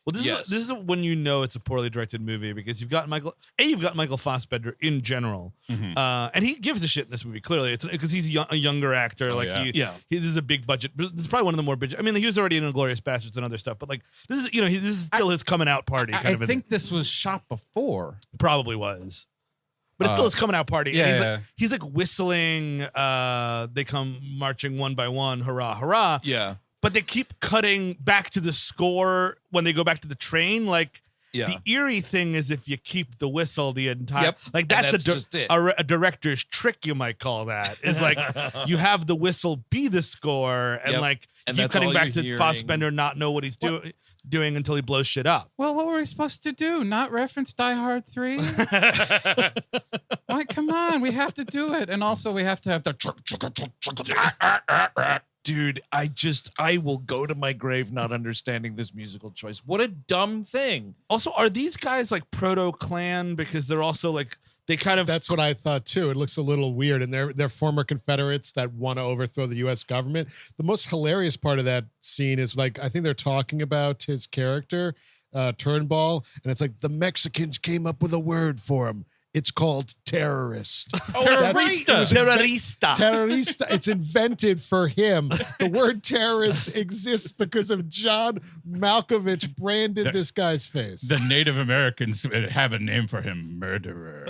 Well, this is when you know it's a poorly directed movie because you've got Michael Fassbender in general, and he gives a shit in this movie. Clearly, it's because he's a younger actor. This is a big budget. This is probably one of the more big. I mean, he was already in Inglourious Bastards and other stuff, but this is this is still his coming out party. I think this was shot before. Probably was. But it's still his coming out party. Yeah, And he's whistling. They come marching one by one. Hurrah, hurrah. Yeah. But they keep cutting back to the score when they go back to the train. The eerie thing is if you keep the whistle the entire. Yep. That's just it. a director's trick, you might call that. Is you have the whistle be the score and And keep that's cutting all back you're to hearing. Fassbender not know what he's doing until he blows shit up. Well, what were we supposed to do? Not reference Die Hard 3? Come on, we have to do it. And also we have to have the Dude, I will go to my grave not understanding this musical choice. What a dumb thing. Also, are these guys proto-Klan because they're also they kind of. That's what I thought too. It looks a little weird, and they're former Confederates that want to overthrow the U.S. government. The most hilarious part of that scene is I think they're talking about his character, Turnbull, and it's the Mexicans came up with a word for him. It's called terrorist. Oh, Terrorista. Terrorista. Terrorista. It's invented for him. The word terrorist exists because of John Malkovich branded this guy's face. The Native Americans have a name for him, murderer.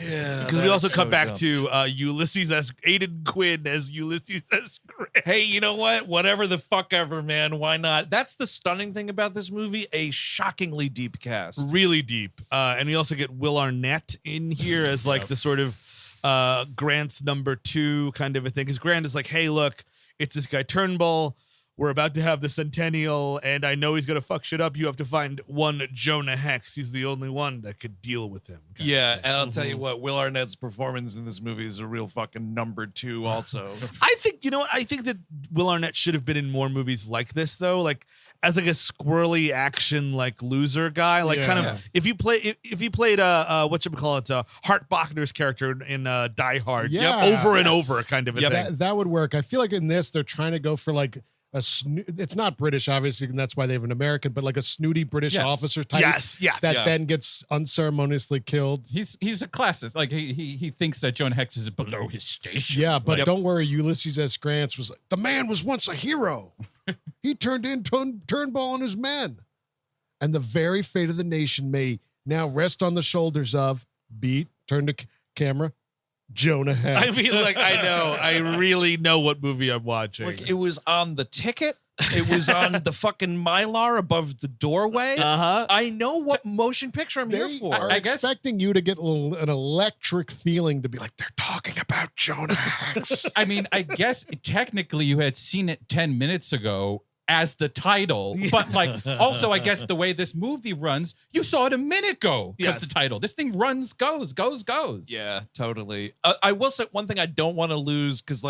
Yeah. Because we also cut back to Ulysses S. Aidan Quinn as Ulysses S. Grant. Hey, you know what? Whatever the fuck ever, man. Why not? That's the stunning thing about this movie. A shockingly deep cast. Really deep. And we also get Will Arnett in here as the sort of Grant's number 2 kind of a thing. Because Grant is hey, look, it's this guy Turnbull. We're about to have the centennial, and I know he's going to fuck shit up. You have to find one Jonah Hex. He's the only one that could deal with him. Yeah, and I'll tell you what, Will Arnett's performance in this movie is a real fucking number 2 also. I think, I think that Will Arnett should have been in more movies like this, though. As a squirrely action, loser guy. If you played Hart Bachner's character in Die Hard. Over and over kind of a thing. That would work. I feel in this, they're trying to go for it's not British, obviously, and that's why they have an American, but a snooty British officer type then gets unceremoniously killed. He's a classist. He thinks that Jonah Hex is below his station. Yeah, but don't worry, Ulysses S. Grant was the man was once a hero. He turned in Turnbull and his men. And the very fate of the nation may now rest on the shoulders of turn to camera, Jonah Hex. I mean, I know. I really know what movie I'm watching. It was on the ticket. It was on the fucking Mylar above the doorway. I know what motion picture I'm here for. Are expecting you to get an electric feeling to be they're talking about Jonah Hex. I mean, I guess technically you had seen it 10 minutes ago as the title, but also I guess the way this movie runs, you saw it a minute ago because the title. This thing runs, goes. Yeah, totally. I will say one thing I don't want to lose because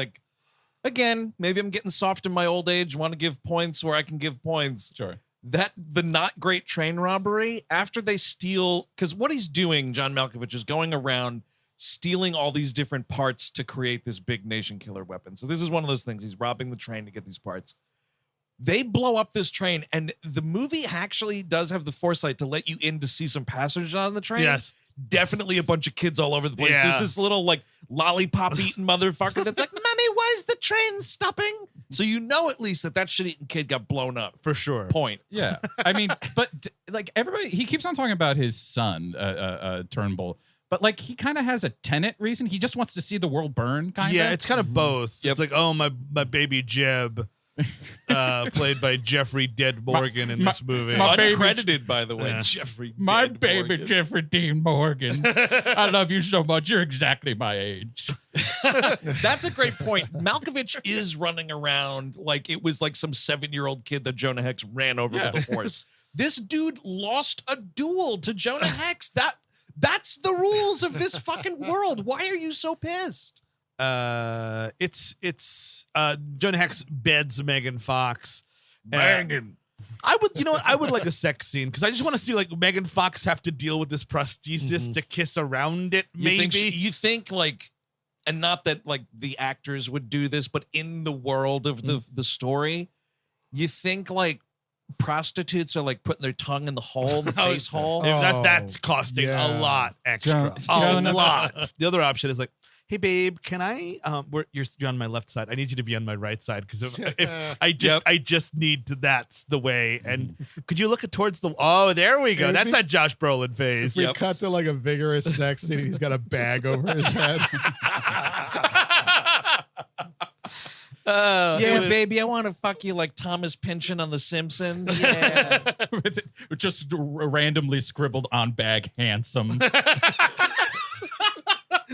again, maybe I'm getting soft in my old age, want to give points where I can give points. Sure. That the not great train robbery after they steal, because what he's doing, John Malkovich, is going around stealing all these different parts to create this big nation killer weapon. So this is one of those things. He's robbing the train to get these parts. They blow up this train, and the movie actually does have the foresight to let you in to see some passengers on the train. Yes. Definitely a bunch of kids all over the place. Yeah. There's this little lollipop-eating motherfucker that's Mommy, why is the train stopping? So you know at least that shit-eating kid got blown up. For sure. Point. Yeah. I mean, but everybody, he keeps on talking about his son, Turnbull. But he kind of has a Tenet reason. He just wants to see the world burn, kind of. Yeah, it's kind of both. Yep. It's my baby Jeb. played by Jeffrey Dead Morgan in this movie. my baby- Uncredited, by the way, Jeffrey. My Dead baby Morgan. Jeffrey Dean Morgan. I love you so much. You're exactly my age. That's a great point. Malkovich is running around like it was like some 7-year-old kid that Jonah Hex ran over with a horse. This dude lost a duel to Jonah Hex. That's the rules of this fucking world. Why are you so pissed? It's Jonah Hex beds Megan Fox. Banging. I would like a sex scene because I just want to see like Megan Fox have to deal with this prosthesis to kiss around it. Maybe You think like, and not that like the actors would do this, but in the world of the story, you think like prostitutes are like putting their tongue in the hole, the face hole. That's costing a lot extra. A lot. The other option is like, hey babe, can I you're on my left side. I need you to be on my right side because if I just need to, that's the way. And could you look towards there we go. That's that Josh Brolin face. We cut to like a vigorous sex scene. He's got a bag over his head. Yeah, baby, I want to fuck you like Thomas Pynchon on The Simpsons. Yeah. Just randomly scribbled on bag, handsome.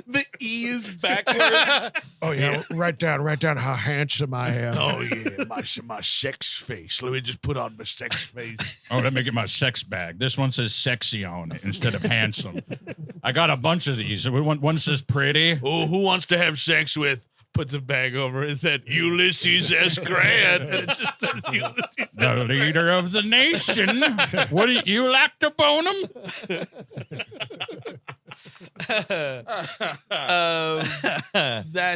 The E is backwards. Oh yeah, write down how handsome I am. Oh yeah, my sex face. Let me just put on my sex face. Oh, let me get my sex bag. This one says sexy on it instead of handsome. I got a bunch of these. One says pretty. Oh, who wants to have sex with? Puts a bag over his head. Ulysses S. Grant. And it just says Ulysses S. The leader of the nation. Would you like to bone him? That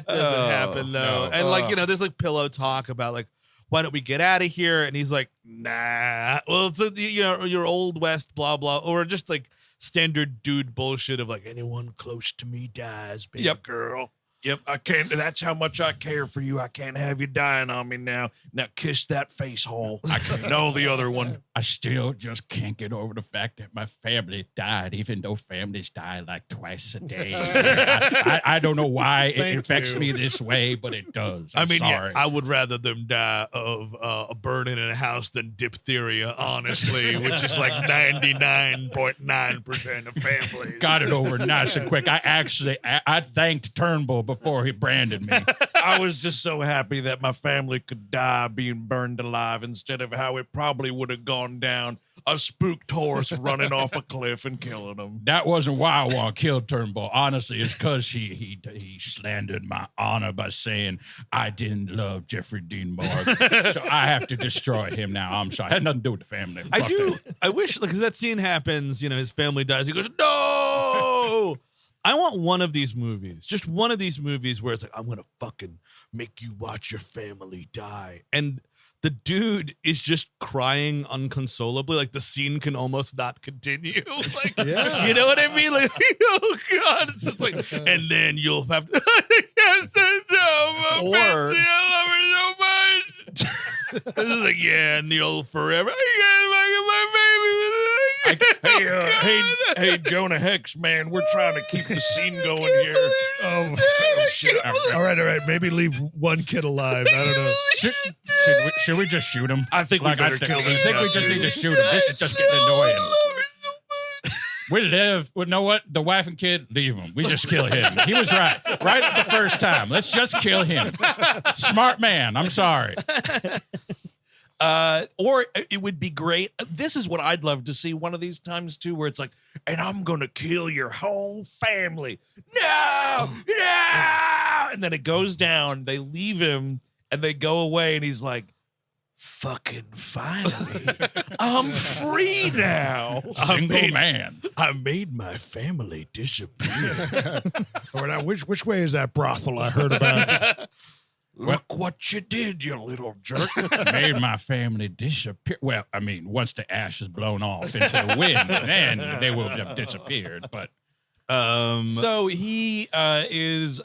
doesn't happen though. no. And like, there's like pillow talk about like, why don't we get out of here? And he's like, nah. Well, it's your old West, blah, blah. Or just like standard dude bullshit of like, anyone close to me dies, baby girl. Yep, I can't. That's how much I care for you. I can't have you dying on me now. Now kiss that face hole. I can't. No, the other one. I still just can't get over the fact that my family died, even though families die like twice a day. I don't know why it affects me this way, but it does. I'm sorry. Yeah, I would rather them die of a burning in a house than diphtheria, honestly, which is like 99.9% of families. Got it over nice and quick. I thanked Turnbull before he branded me. I was just so happy that my family could die being burned alive instead of how it probably would have gone down, a spooked horse running off a cliff and killing them. That wasn't why I want to kill Turnbull. Honestly, it's because he slandered my honor by saying I didn't love Jeffrey Dean Morgan. So I have to destroy him now. I'm sorry. It had nothing to do with the family. Fuck it. I wish, like, that scene happens, his family dies. He goes, no! I want one of these movies, just one of these movies where it's like, I'm going to fucking make you watch your family die. And the dude is just crying unconsolably. Like the scene can almost not continue. Like, Yeah. you know what I mean? Like, oh God, it's just like, and then you'll have to, Or- I love her so much. This is like, yeah, Neil forever. Hey, Jonah Hex, man, we're trying to keep the scene going here. Oh, shit. All right. Maybe leave one kid alive. I don't know. Should we just shoot him? I think we better kill this I think guy, we just too. need to shoot him. This is just getting annoying. We live. Well, know what? The wife and kid, leave him. We just kill him. He was right. Right the first time. Let's just kill him. Smart man. I'm sorry. Or it would be great. This is what I'd love to see one of these times too, where it's like, and I'm gonna kill your whole family. No, and then it goes down. They leave him and they go away, and he's like, "Fucking finally, I'm free now." Single man. I made my family disappear. All right, now, which way is that brothel I heard about? Look what you did, you little jerk. Made my family disappear. Well, I mean, once the ash is blown off into the wind, then they will have disappeared. But so he is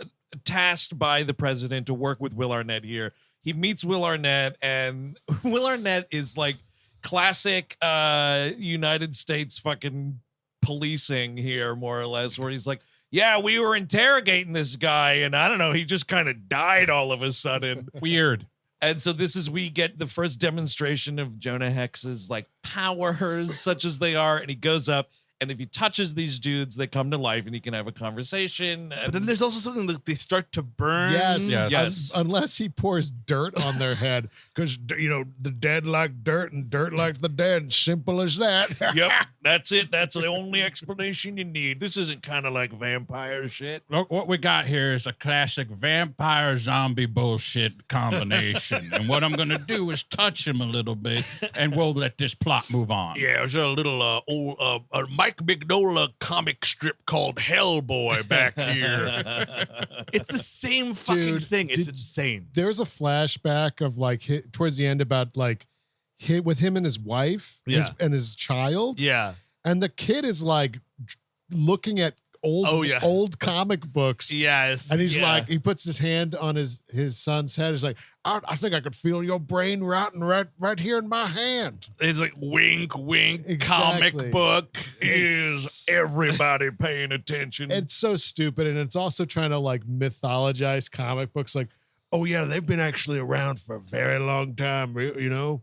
tasked by the president to work with Will Arnett here. He meets Will Arnett, and Will Arnett is like classic United States fucking policing here, more or less, where he's like, yeah, we were interrogating this guy, and I don't know, he just kind of died all of a sudden. weird. And so we get the first demonstration of Jonah Hex's like powers, such as they are, and he goes up. And if he touches these dudes, they come to life, and he can have a conversation. But then there's also something that they start to burn. Yes. Unless he pours dirt on their head, because the dead like dirt, and dirt like the dead. Simple as that. Yep, that's it. That's the only explanation you need. This isn't kind of like vampire shit. Look, what we got here is a classic vampire zombie bullshit combination. And what I'm going to do is touch him a little bit, and we'll let this plot move on. Yeah, there's a little Mike Mignola comic strip called Hellboy back here. It's the same fucking thing. It's insane. There's a flashback of like towards the end about like with him and his wife and his child. Yeah. And the kid is like looking at old comic books. Yes. And he's like, he puts his hand on his son's head. He's like, I think I could feel your brain rotting right here in my hand. It's like wink, wink. Exactly. Comic book Is everybody paying attention? It's so stupid. And it's also trying to like mythologize comic books. Like, oh yeah, they've been actually around for a very long time,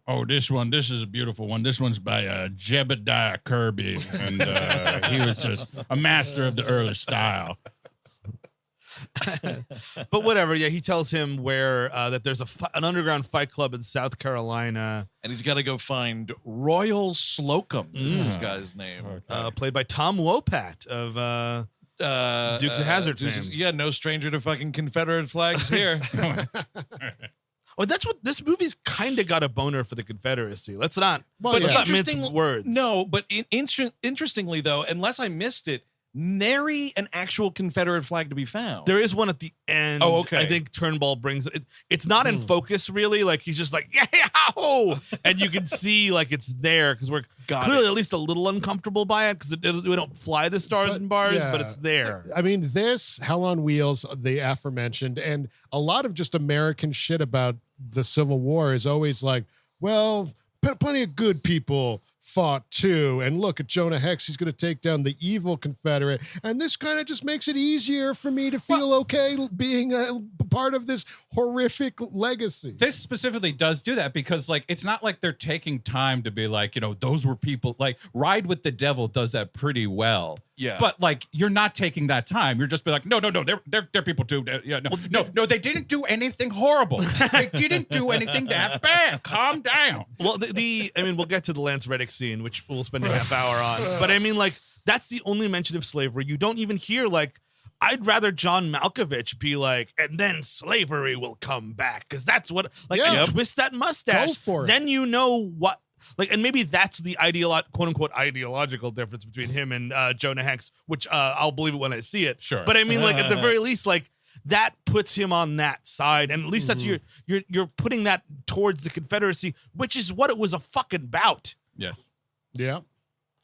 Oh, this is a beautiful one. This one's by Jebediah Kirby, and he was just a master of the early style. But whatever, yeah, he tells him where that there's an underground fight club in South Carolina. And he's got to go find Royal Slocum, is this guy's name. Played by Tom Wopat of Dukes of Hazzard fame. Yeah, no stranger to fucking Confederate flags here. Well, that's what this movie's kind of got a boner for the Confederacy. Let's not mince words. No, but interestingly though, unless I missed it, nary an actual Confederate flag to be found. There is one at the end. Oh, okay. I think Turnbull brings it. It's not in focus really. Like he's just like and you can see like it's there because we're clearly at least a little uncomfortable by it because we don't fly the stars and bars, but it's there. I mean, this Hell on Wheels, the aforementioned, and a lot of just American shit about the Civil War is always like, well, plenty of good people fought too, and look at Jonah Hex, he's going to take down the evil Confederate, and this kind of just makes it easier for me to feel okay being a part of this horrific legacy. This specifically does do that because like it's not like they're taking time to be like, those were people. Like Ride with the Devil does that pretty well. Yeah. But like you're not taking that time. You're just be like, no, they're people too. Yeah, no, they didn't do anything horrible. They didn't do anything that bad. Calm down. Well, I mean, we'll get to the Lance Reddick scene, which we'll spend a half hour on. But I mean, like, that's the only mention of slavery. You don't even hear, like, I'd rather John Malkovich be like, and then slavery will come back. Because that's what, like, and twist that mustache. Go for it. Then you know what, like, and maybe that's the quote unquote ideological difference between him and Jonah Hex, which I'll believe it when I see it. Sure. But I mean, like, at the very least, like, that puts him on that side, and at least that's you're putting that towards the Confederacy, which is what it was a fucking bout. Yes. Yeah.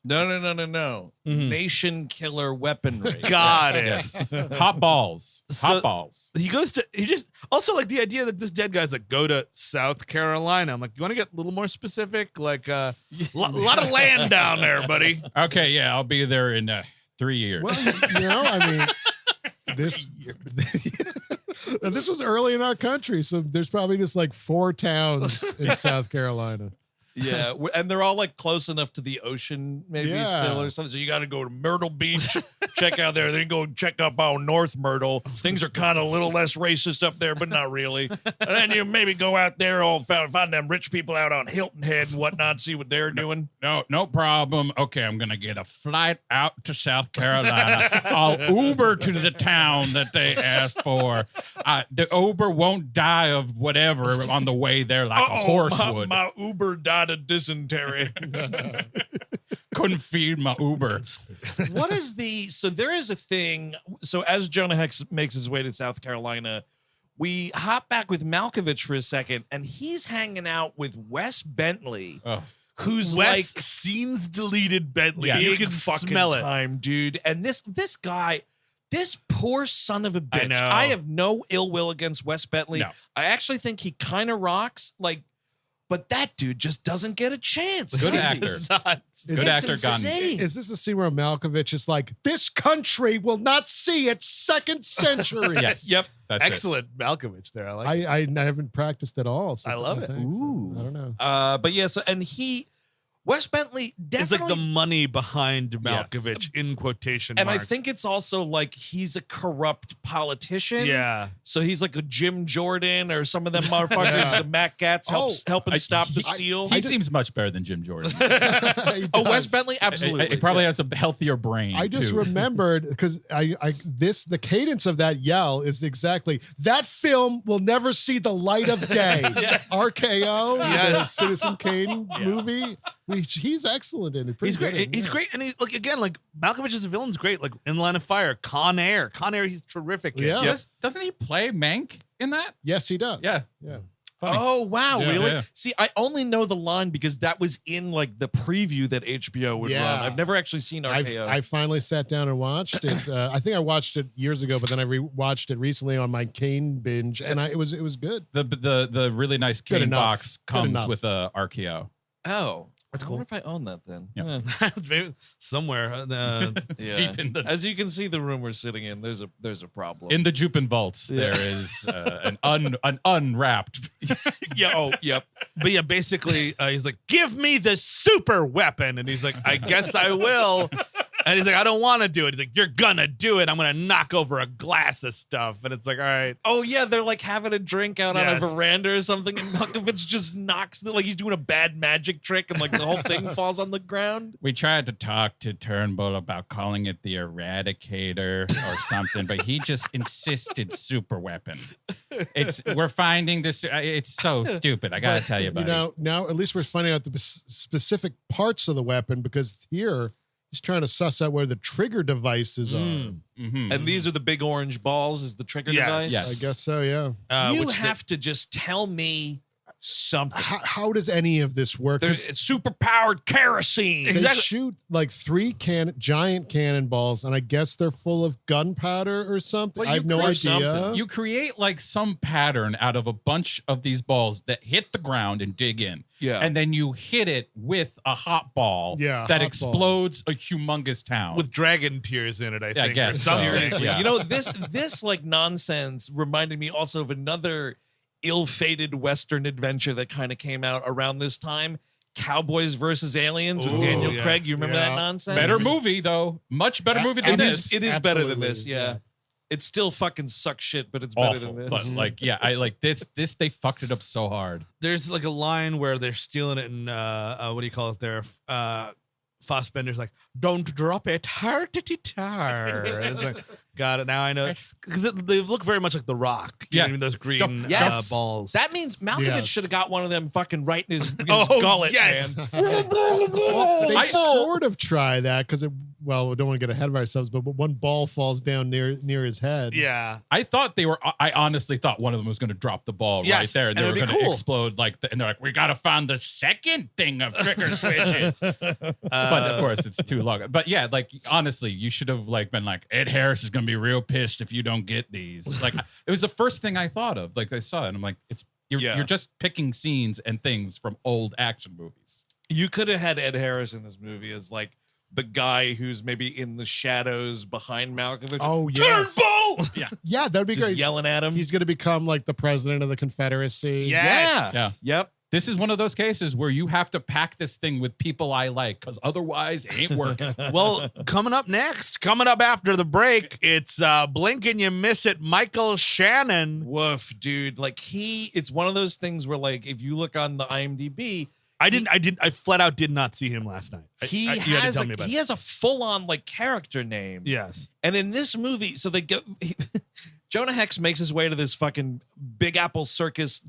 No. Nation killer weaponry. Got it. Yes. Hot balls. Hot balls. He just also like the idea that this dead guy's like, go to South Carolina. I'm like, you want to get a little more specific? Like a lot of land down there, buddy. Okay, yeah, I'll be there in 3 years. Well, I mean, this was early in our country, so there's probably just like 4 towns in South Carolina. Yeah, and they're all like close enough to the ocean, maybe still or something. So you got to go to Myrtle Beach, check out there. Then go check up on North Myrtle. Things are kind of a little less racist up there, but not really. And then you maybe go out there, find them rich people out on Hilton Head and whatnot, see what they're doing. No problem. Okay, I'm gonna get a flight out to South Carolina. I'll Uber to the town that they asked for. The Uber won't die of whatever on the way there, like a horse would. My Uber died of dysentery. Couldn't feed my Uber. What is so there is a thing. So as Jonah Hex makes his way to South Carolina, we hop back with Malkovich for a second, and he's hanging out with Wes Bentley. Oh. Who's Wes like scenes deleted Bentley. Yeah. You big can fucking smell it. time, dude. And this guy, this poor son of a bitch. know. I have no ill will against Wes Bentley. No. I actually think he kind of rocks. Like, but that dude just doesn't get a chance. Good does he? actor. Good actor gone. insane. Is this a scene where Malkovich is like, this country will not see its second century? Yes. Yep. That's Excellent Malkovich there. I like it. I haven't practiced at all. So I love it. thanks. Ooh. I don't know. But yeah, so and Wes Bentley It's definitely, like the money behind Yes. Malkovich in quotation and marks. I think it's also like he's a corrupt politician. Yeah. So he's like a Jim Jordan or some of them motherfuckers. Matt Gatz helping stop the steal. He seems much better than Jim Jordan. He Oh, Wes does. Bentley, absolutely. He probably has a healthier brain. I just too. remembered because the cadence of that yell is exactly that film will never see the light of day. RKO, the Citizen Kane movie. He's excellent in it. He's Pretty great. good in it, He's yeah. great, and like Malkovich as a villain's great. Like in Line of Fire, Con Air, he's terrific. in. Yeah. Doesn't he play Mank in that? Yes, he does. Yeah. Yeah. Funny. Oh wow, Yeah. really? Yeah. See, I only know the line because that was in like the preview that HBO would Yeah. run. I've never actually seen RKO. I finally sat down and watched it. I think I watched it years ago, but then I watched it recently on my Kane binge, and it was good. The really nice Good Kane enough. box Good comes enough. with a RKO. Oh, That's I cool. wonder if I own that then. Yeah. Eh, Somewhere. yeah. Deep in the As you can see, the room we're sitting in, there's a problem. in the Jupin vaults, Yeah. there is an unwrapped. Yeah. Oh, yep. But yeah, basically, he's like, "Give me the super weapon," and he's like, "I guess I will." And he's like, "I don't want to do it." He's like, "You're gonna do it. I'm gonna knock over a glass of stuff." And it's like, all right. Oh yeah, they're like having a drink out on a Yes. veranda or something, and Malkovich just knocks like he's doing a bad magic trick, and like the whole thing falls on the ground. We tried to talk to Turnbull about calling it the Eradicator or something, but he just insisted super weapon. We're finding this. It's so stupid. I gotta tell you about it. Now at least we're finding out the specific parts of the weapon because here he's trying to suss out where the trigger devices are. Mhm. And these are the big orange balls. Is the trigger Yes. device? Yes. I guess so. Yeah. You Which have to just tell me something. How does any of this work? 'Cause There's super powered kerosene. they Exactly. shoot like 3 giant cannonballs, and I guess they're full of gunpowder or something. Well, I have no or idea. something. You create like some pattern out of a bunch of these balls that hit the ground and dig in. Yeah. And then you hit it with a hot ball Yeah, that hot explodes a humongous town. with dragon tears in it, I think. guess or so. something. Seriously, Yeah. you know this like nonsense reminded me also of another ill-fated Western adventure that kind of came out around this time. Cowboys versus Aliens with Ooh, Daniel yeah. Craig. You remember Yeah. that nonsense? Better movie though. Much better movie than It this. is. It is better than this. Absolutely, Yeah. yeah. It still fucking sucks shit, but it's better Awful. than this. But like, yeah, I like this. This they fucked it up so hard. There's like a line where they're stealing it, and what do you call it there? Fassbender's like, "Don't drop it, tar." It's like, got it. Now I know. Because they look very much like The Rock. You know what I mean? Those green Yes. balls. That means Malkovich Yes. should have got one of them fucking right in his Oh, gullet, yes. man. They sort of try that because we don't want to get ahead of ourselves, but one ball falls down near his head. yeah. I thought they were. I honestly thought one of them was going to drop the ball right Yes, there, and they and were it'd going be to cool. explode and they're like, "We got to find the second thing of trigger switches." But of course, it's too long. But yeah, like honestly, you should have like been like, Ed Harris is going to be real pissed if you don't get these. Like it was the first thing I thought of. Like I saw it, and I'm like, you're just picking scenes and things from old action movies. You could have had Ed Harris in this movie as like the guy who's maybe in the shadows behind Malkovich. Oh, yes. Turnbull! Yeah, that'd be Just great. yelling at him. He's going to become like the president of the Confederacy. Yes. Yeah. Yep. This is one of those cases where you have to pack this thing with people I like, because otherwise it ain't working. Well, coming up after the break, it's blink and you miss it, Michael Shannon. Woof, dude. Like it's one of those things where like if you look on the IMDb, I flat out did not see him last night. he you had to tell me about has a full-on like character name. Yes. And in this movie, so they go Jonah Hex makes his way to this fucking Big Apple circus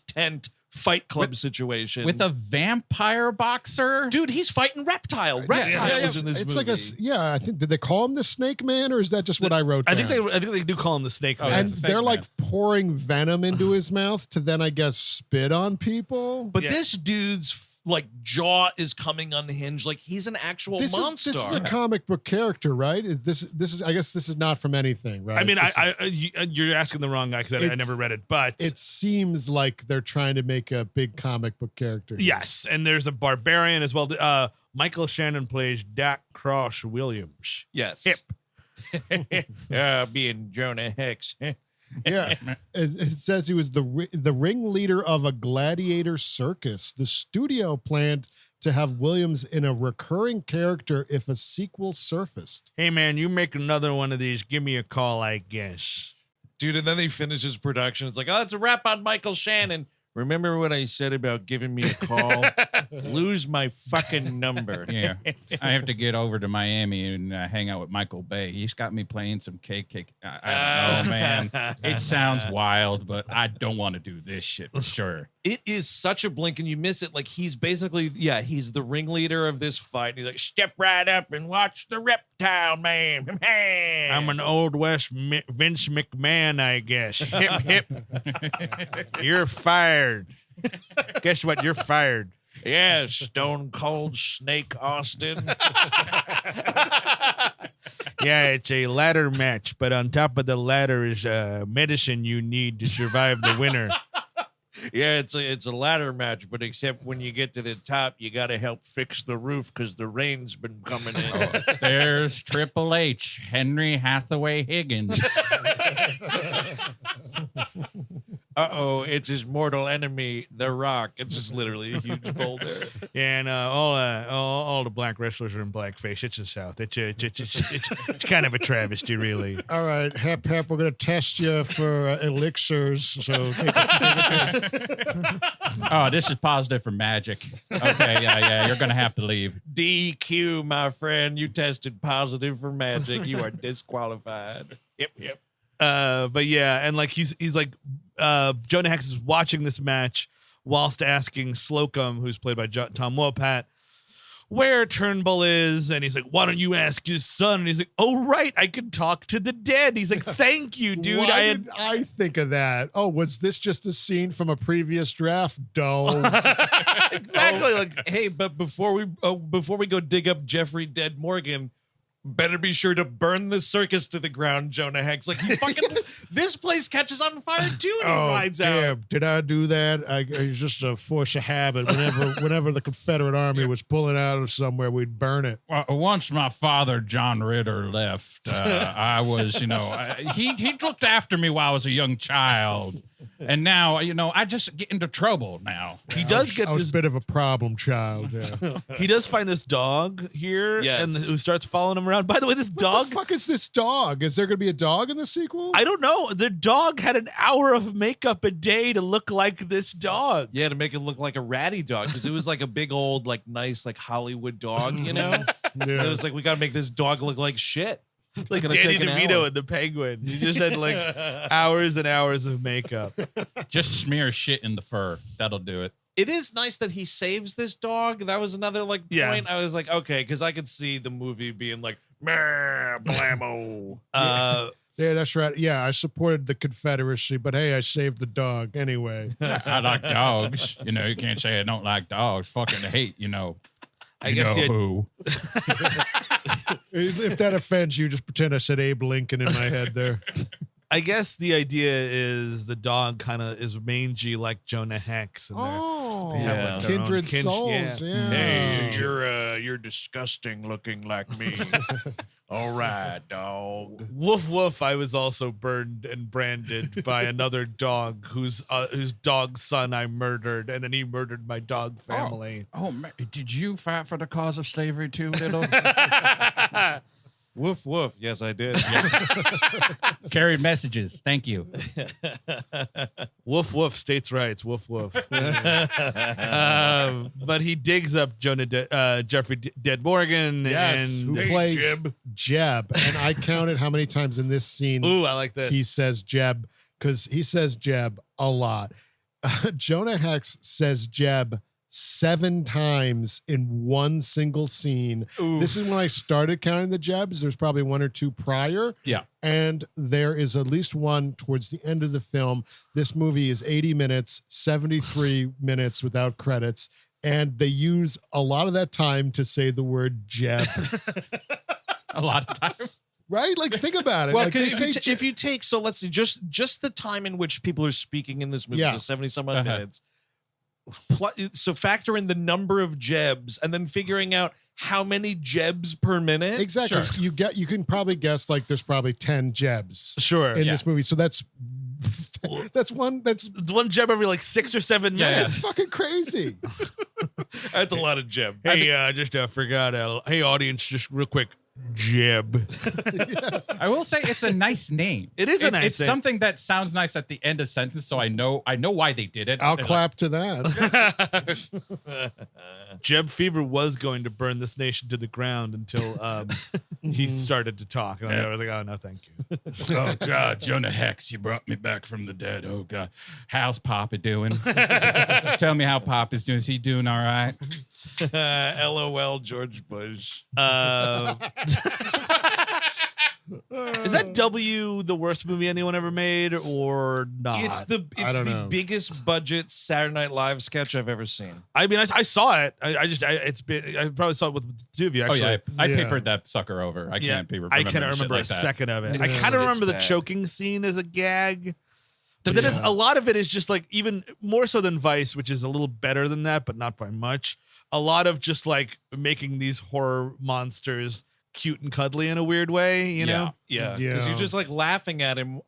tent fight club situation With a vampire boxer? dude. He's fighting Reptile. Reptile is in this It's movie. like I think, did they call him the Snake Man, or is that just what I wrote I down? think they do call him the Snake Oh, Man. yeah. and it's the they're Snake like Man. pouring venom into his mouth to then, I guess, spit on people. But Yeah. this dude's like jaw is coming unhinged. Like he's an actual monster. This is a comic book character, right? This is I guess this is not from anything, right? I mean, This is- you're asking the wrong guy because I It's- never read it, but it seems like they're trying to make a big comic book character. yes, and there's a barbarian as well. Michael Shannon plays Dak Cross Williams. Yes. Hip. Being Jonah Hex. Yeah, it says he was the ringleader of a gladiator circus. The studio planned to have Williams in a recurring character if a sequel surfaced. Hey, man, you make another one of these, give me a call, I guess. Dude, and then he finishes production. It's like, oh, it's a wrap on Michael Shannon. Remember what I said about giving me a call? Lose my fucking number. Yeah, I have to get over to Miami and hang out with Michael Bay. He's got me playing some cake. I don't know, man. It sounds wild, but I don't want to do this shit for sure. It is such a blink and you miss it. Like he's basically, he's the ringleader of this fight. And he's like, step right up and watch the reptile man. I'm an old West Vince McMahon, I guess. Hip, hip. You're fired. Guess what? You're fired. Yeah, Stone Cold Snake Austin. Yeah, it's a ladder match, but on top of the ladder is medicine you need to survive the winter. Yeah, it's a ladder match, but except when you get to the top, you got to help fix the roof because the rain's been coming in. There's Triple H, Henry Hathaway Higgins. Uh-oh, it's his mortal enemy, The Rock. It's just literally a huge boulder. Yeah, and all the black wrestlers are in blackface. It's the South. It's kind of a travesty, really. All right, Hep, we're going to test you for elixirs. So Oh, this is positive for magic. Okay, yeah, you're going to have to leave. DQ, my friend. You tested positive for magic. You are disqualified. Yep. But yeah, and like he's like Jonah Hex is watching this match whilst asking Slocum, who's played by Tom Wopat, where Turnbull is, and he's like, why don't you ask his son? And he's like, oh right, I can talk to the dead. He's like, thank you, dude. Why did I think of that? Oh, was this just a scene from a previous draft? Doe. Exactly. Like, hey, but before we go dig up Jeffrey Dead Morgan, better be sure to burn the circus to the ground, Jonah Hex. Like, he fucking, this place catches on fire too, and he rides out. Did I do that? It's just a force of habit. Whenever the Confederate Army was pulling out of somewhere, we'd burn it. Well, once my father, John Ritter, left, I was, he looked after me while I was a young child. And now, I just get into trouble now. He does get this a bit of a problem child. Yeah. He does find this dog here, yes, and who starts following him around. By the way, this dog. What the fuck is this dog? Is there going to be a dog in the sequel? I don't know. The dog had an hour of makeup a day to look like this dog. Yeah, to make it look like a ratty dog, because it was like a big old, like nice, like Hollywood dog, Yeah. It was like, we got to make this dog look like shit. It's Like gonna Danny take an DeVito hour. and the Penguin. You just had like hours and hours of makeup. Just smear shit in the fur. That'll do it. It is nice that he saves this dog. That was another like point. Yeah. I was like, okay, because I could see the movie being like, meh, blammo. Yeah, that's right. Yeah, I supported the Confederacy, but hey, I saved the dog anyway. I like dogs. You can't say I don't like dogs. Fucking hate, I guess who. If that offends you, just pretend I said Abe Lincoln in my head there. I guess the idea is the dog kind of is mangy like Jonah Hex. And Oh, they have Yeah. like their own kindred souls. Yeah. Hey, you're disgusting looking like me. All right, dog. Woof woof. I was also burned and branded by another dog whose dog's son I murdered, and then he murdered my dog family. Oh, man. Did you fight for the cause of slavery too, little? Woof woof. Yes, I did. Carried messages. Thank you. Woof woof. States' rights. Woof woof. But he digs up Jeffrey Dead Morgan. Yes, and who plays Jeb. And I counted how many times in this scene Ooh, I like that. he says Jeb, because he says Jeb a lot. Jonah Hex says Jeb 7 times in one single scene. Ooh. This is when I started counting the Jebs. There's probably 1 or 2 prior. Yeah. And there is at least one towards the end of the film. This movie is 80 minutes, 73 minutes without credits. And they use a lot of that time to say the word Jeb. A lot of time. Right? Like, think about it. Well, like, they because say if you take, so let's see, just the time in which people are speaking in this movie, Yeah. so 70 some odd Uh-huh. minutes, So factor in the number of Jebs and then figuring out how many Jebs per minute. Exactly. Sure. You can probably guess like there's probably 10 Jebs Sure. in Yeah. this movie. So that's one Jeb every like 6 or 7 Yeah, minutes. that's fucking crazy. That's a lot of Jeb. Hey, just forgot. Hey, audience, just real quick. Jeb. I will say it's a nice name. It is a nice It's name. something that sounds nice at the end of sentence, so I know why they did it. I'll They're clap to that. Jeb Fever was going to burn this nation to the ground until he started to talk. And I was like, oh, no, thank you. oh God, Jonah Hex, you brought me back from the dead. Oh God, how's Papa doing? Tell me how Papa's doing. Is he doing all right? LOL, George Bush. Is that W the worst movie anyone ever made or not? It's the don't know. biggest budget Saturday Night Live sketch I've ever seen. I mean, I saw it. I probably saw it with the two of you, actually. Oh yeah, I Yeah. papered that sucker over. I can't remember. I cannot shit remember like a that. second of it. I It's- kind of remember it's the bad. choking scene as a gag. But then a lot of it is just like, even more so than Vice, which is a little better than that, but not by much. A lot of just like making these horror monsters cute and cuddly in a weird way, you know? Yeah, because Yeah. you're just like laughing at him,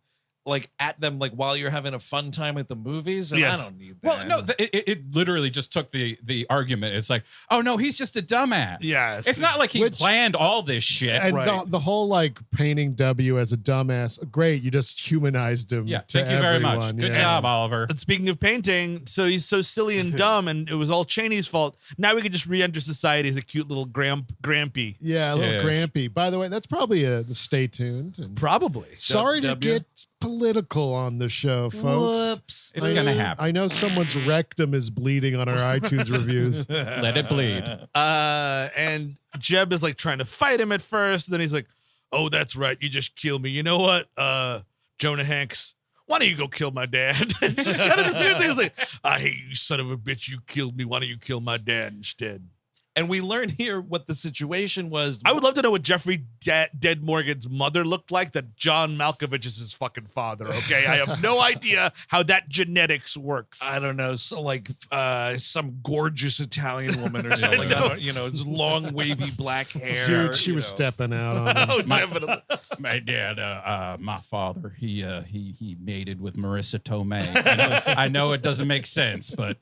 like at them, like while you're having a fun time at the movies, and Yes. I don't need that. Well, no, it literally just took the argument. It's like, oh no, he's just a dumbass. Yes. It's not like he Which- planned all this shit. And Right. the whole like painting W as a dumbass, great. You just humanized him. Yeah, to thank you very much. everyone, Good yeah. job, Oliver. And speaking of painting, so he's so silly and dumb, and it was all Chaney's fault. Now we can just re-enter society as a cute little grampy. Yeah, a little Yes. grampy. By the way, that's probably stay tuned. And Probably. sorry to W. get political on the show, folks. Whoops. It's gonna happen. I know someone's rectum is bleeding on our iTunes reviews. Let it bleed. And Jeb is like trying to fight him at first. Then he's like, oh, that's right. You just killed me. You know what? Jonah Hex, why don't you go kill my dad? It's just kind of the same thing. It's like, I hate you, son of a bitch. You killed me. Why don't you kill my dad instead? And we learn here what the situation was. I would love to know what Jeffrey Dead Morgan's mother looked like. That John Malkovich is his fucking father. Okay, I have no idea how that genetics works. I don't know, so like some gorgeous Italian woman or something. Like, I don't, it's long wavy black hair. Dude, she you was know. stepping out on him. Oh, definitely. My dad, my father, he mated with Marissa Tomei. I know it doesn't make sense, but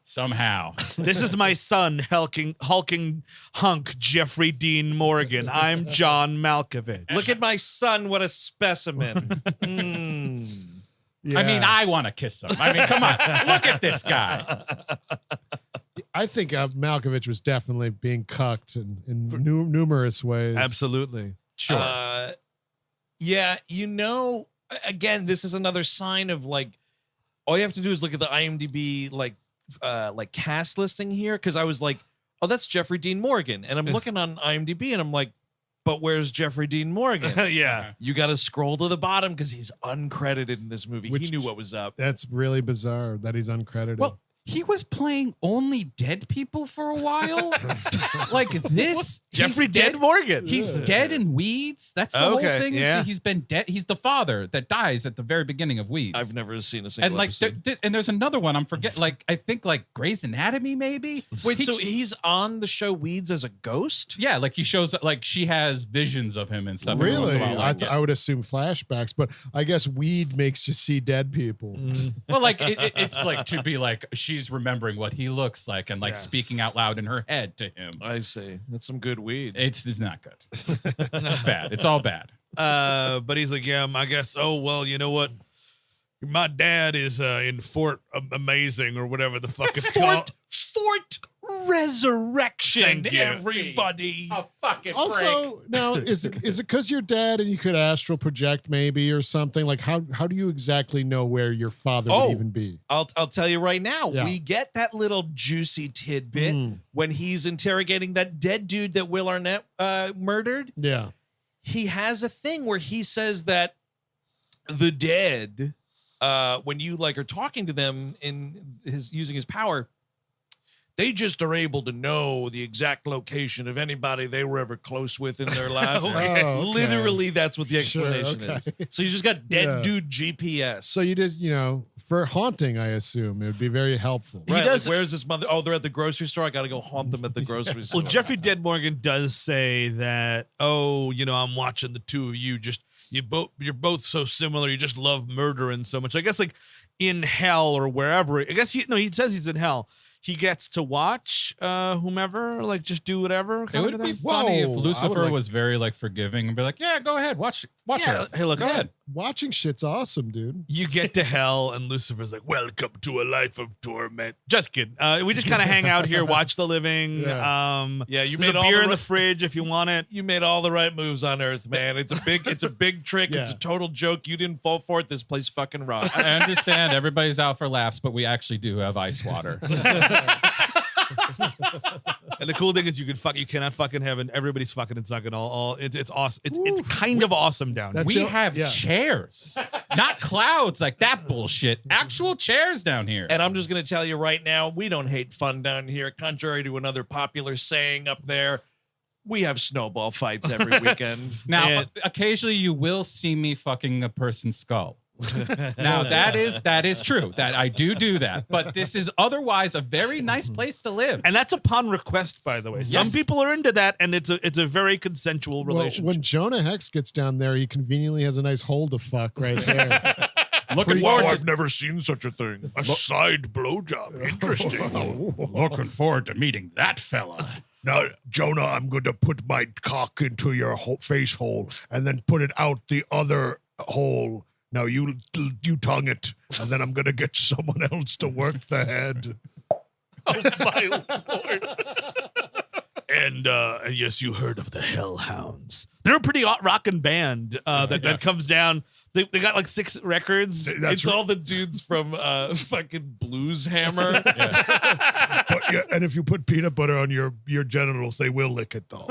somehow. This is my son, hulking hunk Jeffrey Dean Morgan. I'm John Malkovich. Look at my son, what a specimen. Mm. Yeah. I mean, I want to kiss him. I mean, come on, look at this guy. I think Malkovich was definitely being cucked in numerous ways. Absolutely. Sure. Yeah, again, this is another sign of like, all you have to do is look at the IMDb like cast listing here, because I was like, oh, that's Jeffrey Dean Morgan, and I'm looking on IMDb and I'm like, but where's Jeffrey Dean Morgan? Yeah. You got to scroll to the bottom because he's uncredited in this movie. He Which- knew what was up. That's really bizarre that he's uncredited. Well, he was playing only dead people for a while. Like this, Jeffrey he's Dead Morgan. He's dead in Weeds. That's the whole Okay, thing. yeah. He's been dead. He's the father that dies at the very beginning of Weeds. I've never seen a single and like episode. and there's another one. I'm forget. Like I think like Grey's Anatomy maybe. Wait, He- so he's on the show Weeds as a ghost? yeah, like he shows like she has visions of him and stuff. every once really? in a while, like, I would assume flashbacks, but I guess weed makes you see dead people. well, like it's like to be like she's remembering what he looks like and like Yes. speaking out loud in her head to him. I see. That's some good weed. It's not good. It's bad. It's all bad. But he's like, yeah, I guess. Oh, well, you know what? My dad is in Fort Amazing or whatever the fuck it's called. Fort Resurrection, Thank you. everybody. A fucking Also, now is it because you're dead and you could astral project maybe or something? Like how do you exactly know where your father Oh. would even be? I'll tell you right now. Yeah. We get that little juicy tidbit when he's interrogating that dead dude that Will Arnett murdered. Yeah. He has a thing where he says that the dead, when you like are talking to them in his using his power, they just are able to know the exact location of anybody they were ever close with in their life. Okay. Literally, that's what the explanation Sure, okay. is. So you just got dead Yeah. dude GPS. So you just, for haunting, I assume it would be very helpful. Right, He does- like, where's this mother? Oh, they're at the grocery store. I got to go haunt them at the grocery store. Well, Jeffrey Dead Morgan does say that, I'm watching the two of you you're both so similar. You just love murdering so much. I guess like in hell or wherever. I guess he says he's in hell. He gets to watch whomever, like just do whatever. It kind would of be thing. funny if Whoa, I would Lucifer like- was very like forgiving and be like, yeah, go ahead, watch Yeah, her. hey, look, Go ahead. Watching shit's awesome, dude. You get to hell, and Lucifer's like, "Welcome to a life of torment." Just kidding. We just kind of hang out here, watch the living. Yeah. Yeah, you there's made a all beer the in the right- fridge if you want it. You made all the right moves on Earth, man. It's a big trick. It's a Yeah. total joke. You didn't fall for it. This place fucking rocks. I understand everybody's out for laughs, but we actually do have ice water. And the cool thing is, you cannot fuck in heaven. Everybody's fucking and sucking. It's awesome. It's kind of awesome down here. That's We the- have yeah. chairs, not clouds like that bullshit. Actual chairs down here. And I'm just going to tell you right now, we don't hate fun down here. Contrary to another popular saying up there, we have snowball fights every weekend. Now, And- occasionally you will see me fucking a person's skull. Now that is true. That I do that. But this is otherwise a very nice place to live. And that's upon request, by the way. Some Yes. people are into that, and it's a very consensual Well, relationship. when Jonah Hex gets down there, he conveniently has a nice hole to fuck right there. Looking forward to never seen such a thing. a side blowjob, interesting. looking forward to meeting that fella. Now, Jonah, I'm going to put my cock into your face hole and then put it out the other hole. Now you tongue it, and then I'm going to get someone else to work the head. Oh my lord! And yes, you heard of the Hellhounds? They're a pretty rockin' band that comes down. They got like 6 records. It's all the dudes from fucking Blues Hammer. But, yeah, and if you put peanut butter on your genitals, they will lick it though.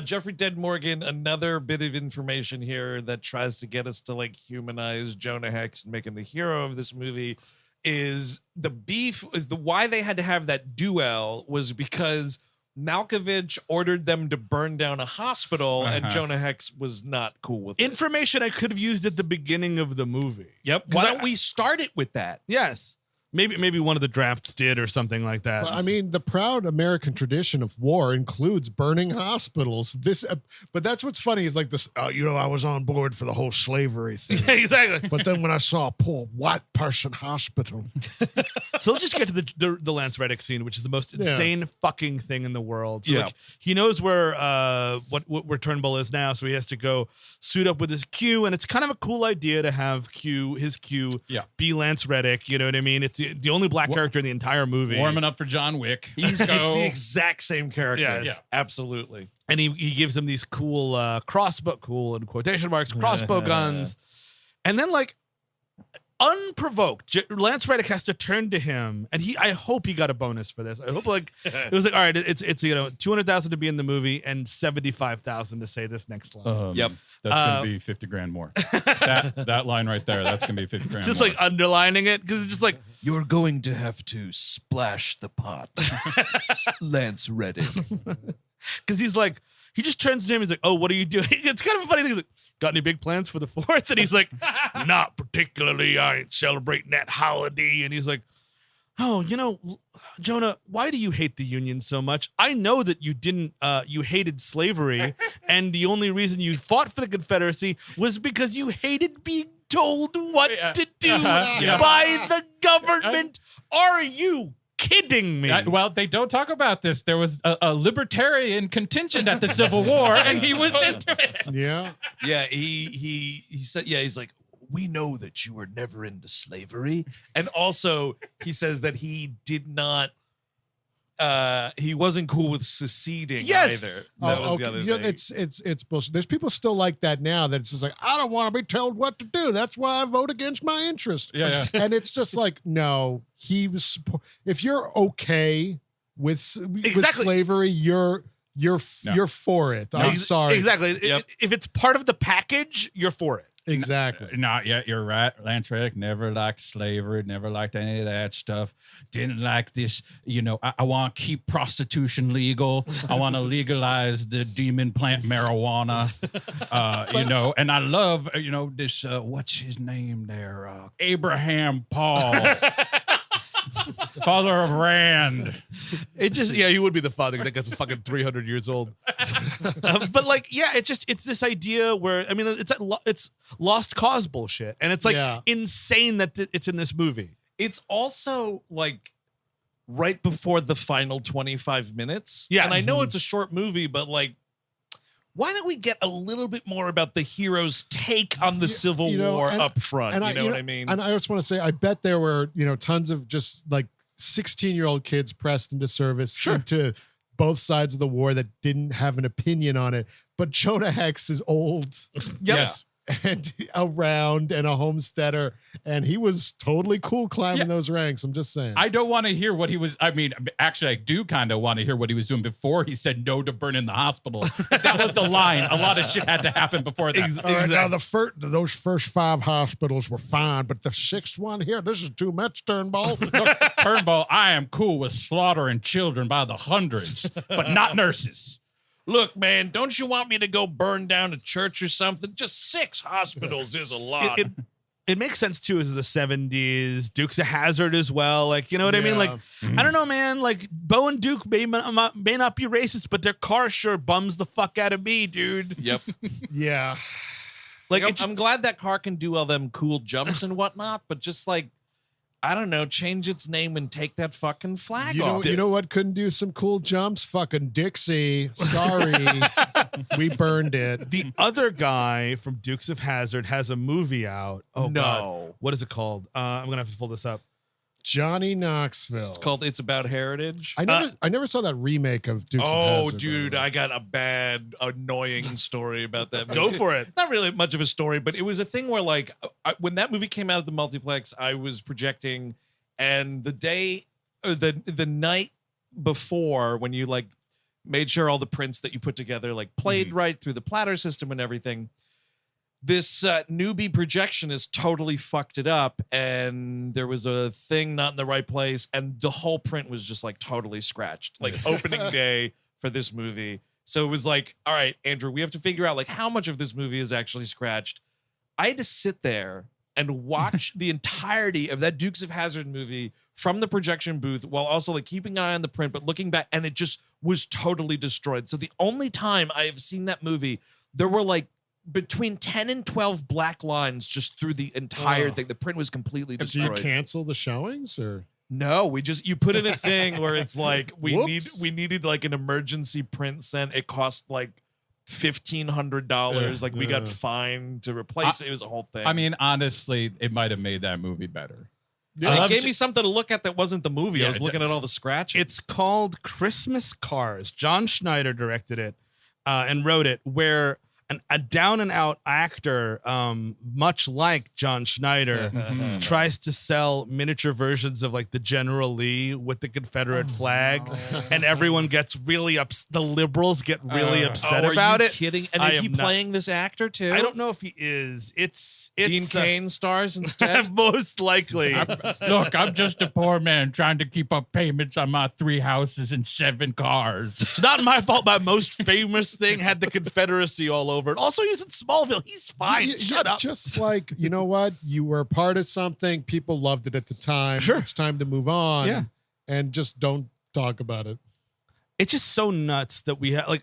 Jeffrey Dead Morgan, another bit of information here that tries to get us to like humanize Jonah Hex and make him the hero of this movie is why they had to have that duel was because Malkovich ordered them to burn down a hospital and Jonah Hex was not cool with it. Information I could have used at the beginning of the movie. Yep. Why don't we start it with that? Yes. Maybe one of the drafts did or something like that. But, I mean, the proud American tradition of war includes burning hospitals. But that's what's funny is like this. I was on board for the whole slavery thing. Yeah, exactly. But then when I saw a poor white person hospital, So let's just get to the Lance Reddick scene, which is the most insane fucking thing in the world. So Yeah. like, he knows where where Turnbull is now, so he has to go suit up with his Q, and it's kind of a cool idea to have his Q be Lance Reddick. You know what I mean? It's the only black character in the entire movie. Warming up for John Wick. It's the exact same character. Yeah. Absolutely. And he gives him these cool cool in quotation marks, crossbow guns. And then like unprovoked, Lance Reddick has to turn to him, and I hope he got a bonus for this. I hope like it was like, all right, it's $200,000 to be in the movie and $75,000 to say this next line. Yep. That's gonna be 50 grand more. that line right there, that's gonna be 50 grand Just more. like underlining it because it's just like You're going to have to splash the pot. Lance Reddick. because he's like he just turns to him. He's like, "Oh, what are you doing?" It's kind of a funny thing. He's like, "Got any big plans for the 4th?" And he's like, "Not particularly. I ain't celebrating that holiday." And he's like, "Oh, Jonah, why do you hate the Union so much? I know that you didn't. You hated slavery, and the only reason you fought for the Confederacy was because you hated being told what to do by the government. Are you kidding me?" Well, they don't talk about this. There was a libertarian contingent at the Civil War, and he was into it. Yeah. Yeah, he said, he's like, we know that you were never into slavery. And also he says that he did not, he wasn't cool with seceding either. That was the other thing. It's bullshit. There's people still like that now that it's just like, I don't want to be told what to do. That's why I vote against my interest. Yeah. And it's just like, no, if you're okay with slavery, you're for it. I'm sorry. Exactly. Yep. If it's part of the package, you're for it. Exactly. Not yet. You're right. Lance Reddick never liked slavery, never liked any of that stuff. Didn't like this. I want to keep prostitution legal. I want to legalize the demon plant marijuana. And I love, this, what's his name there? Abraham Paul. Father of Rand. It just, he would be the father that gets fucking 300 years old. But like, it's this idea where, I mean, it's lost cause bullshit. And it's like insane that it's in this movie. It's also like right before the final 25 minutes. Yeah. And I know it's a short movie, but like, why don't we get a little bit more about the hero's take on the Civil War up front? And you know what I mean? And I just want to say, I bet there were, tons of just like 16-year-old kids pressed into service into both sides of the war that didn't have an opinion on it. But Jonah Hex is old. Yes. And around and a homesteader, and he was totally cool climbing those ranks. I'm just saying. I don't want to hear what he was. I mean, actually, I do kind of want to hear what he was doing before he said no to burning the hospital. That was the line. A lot of shit had to happen before that. All right, now those first 5 hospitals were fine, but the 6th one here, this is too much, Turnbull. Look, Turnbull, I am cool with slaughtering children by the hundreds, but not nurses. Look, man, don't you want me to go burn down a church or something? Just 6 hospitals is a lot. It makes sense too. Is the 70s, Dukes of Hazzard as well. Like, you know what I mean? Like, I don't know, man. Like, Bo and Duke may not be racist, but their car sure bums the fuck out of me, dude. Yep. Yeah. Like, I'm glad that car can do all them cool jumps and whatnot, but just like, I don't know, change its name and take that fucking flag off. You know what couldn't do some cool jumps? Fucking Dixie. Sorry. We burned it. The other guy from Dukes of Hazzard has a movie out. Oh, no. God. What is it called? I'm going to have to pull this up. Johnny Knoxville. It's called It's About Heritage. I never saw that remake of Dukes of Hazzard. Oh, dude, I got a bad, annoying story about that movie. Go for it. Not really much of a story, but it was a thing where, like, when that movie came out at the multiplex, I was projecting, and the night before, when you, like, made sure all the prints that you put together, like, played right through the platter system and everything, this newbie projectionist totally fucked it up, and there was a thing not in the right place, and the whole print was just like totally scratched, like opening day for this movie. So it was like, all right, Andrew, we have to figure out like how much of this movie is actually scratched. I had to sit there and watch the entirety of that Dukes of Hazzard movie from the projection booth while also like keeping an eye on the print, but looking back, and it just was totally destroyed. So the only time I have seen that movie, there were like between 10 and 12 black lines just through the entire thing. The print was completely destroyed. Do you cancel the showings or? No, you put in a thing where it's like we needed like an emergency print sent. It cost like $1,500. Like we got fined to replace it. It was a whole thing. I mean, honestly, it might have made that movie better. It gave me something to look at that wasn't the movie. I was looking at all the scratches. It's called Christmas Cars. John Schneider directed it and wrote it, where a down-and-out actor, much like John Schneider, tries to sell miniature versions of like the General Lee with the Confederate flag, and everyone gets really the liberals get really upset about it. Kidding? And is he playing this actor too? I don't know if he is. It's Dean Cain stars instead. Most likely. Look, I'm just a poor man trying to keep up payments on my 3 houses and 7 cars. It's not my fault. My most famous thing had the Confederacy all over it. Also, he's in Smallville. He's fine. Shut up. Just like, you know what? You were a part of something. People loved it at the time. Sure. It's time to move on. Yeah. And just don't talk about it. It's just so nuts that we have like.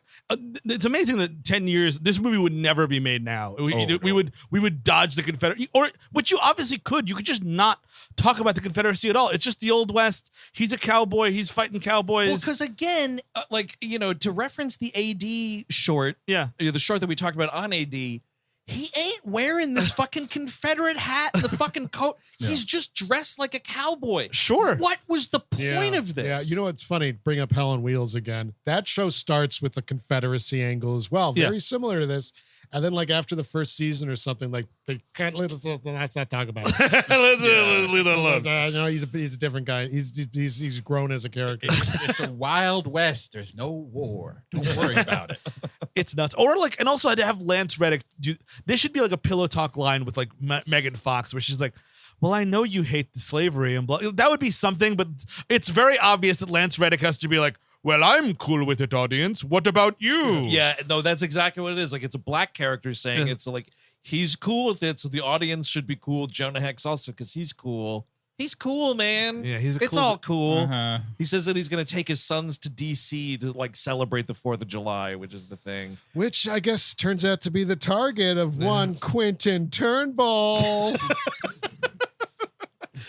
It's amazing that 10 years this movie would never be made now. We would dodge the Confederacy, or which you obviously could. You could just not talk about the Confederacy at all. It's just the Old West. He's a cowboy. He's fighting cowboys. Well, because again, to reference the AD short, the short that we talked about on AD. He ain't wearing this fucking Confederate hat, the fucking coat. He's just dressed like a cowboy. Sure. What was the point of this? Yeah, you know what's funny? Bring up Hell on Wheels again. That show starts with the Confederacy angle as well. Very similar to this. And then like after the first season or something, like they can't let's not talk about it. Let's leave that alone. No, he's a different guy. He's grown as a character. It's a Wild West. There's no war. Don't worry about it. It's nuts. Or like, and also I had to have Lance Reddick do. This should be like a pillow talk line with like Megan Fox, where she's like, "Well, I know you hate the slavery and blah." That would be something, but it's very obvious that Lance Reddick has to be like, "Well, I'm cool with it, audience. What about you?" Yeah, no, that's exactly what it is. Like, it's a black character saying it's like he's cool with it, so the audience should be cool. Jonah Hex also, because he's cool. He's cool, man. Yeah, it's all cool. Uh-huh. He says that he's going to take his sons to DC to like celebrate the 4th of July, which is the thing. Which I guess turns out to be the target of one Quentin Turnbull.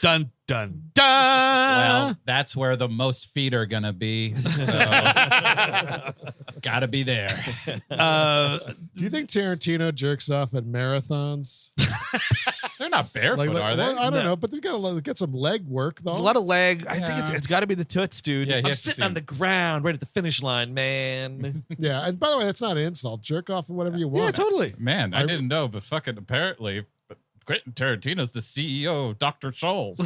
Dun dun dun. Well, that's where the most feet are gonna be. So gotta be there. Do you think Tarantino jerks off at marathons? They're not barefoot, are they? Well, I don't know, but they got to get some leg work though. A lot of leg. I think Yeah. it's got to be the toots, dude. Yeah, he I'm has to sitting on see- the ground right at the finish line, man. Yeah, and by the way, that's not an insult. Jerk off and whatever you want. Yeah, totally. Man, I didn't know, but fucking apparently, but Quentin Tarantino's the CEO of Dr. Scholl's.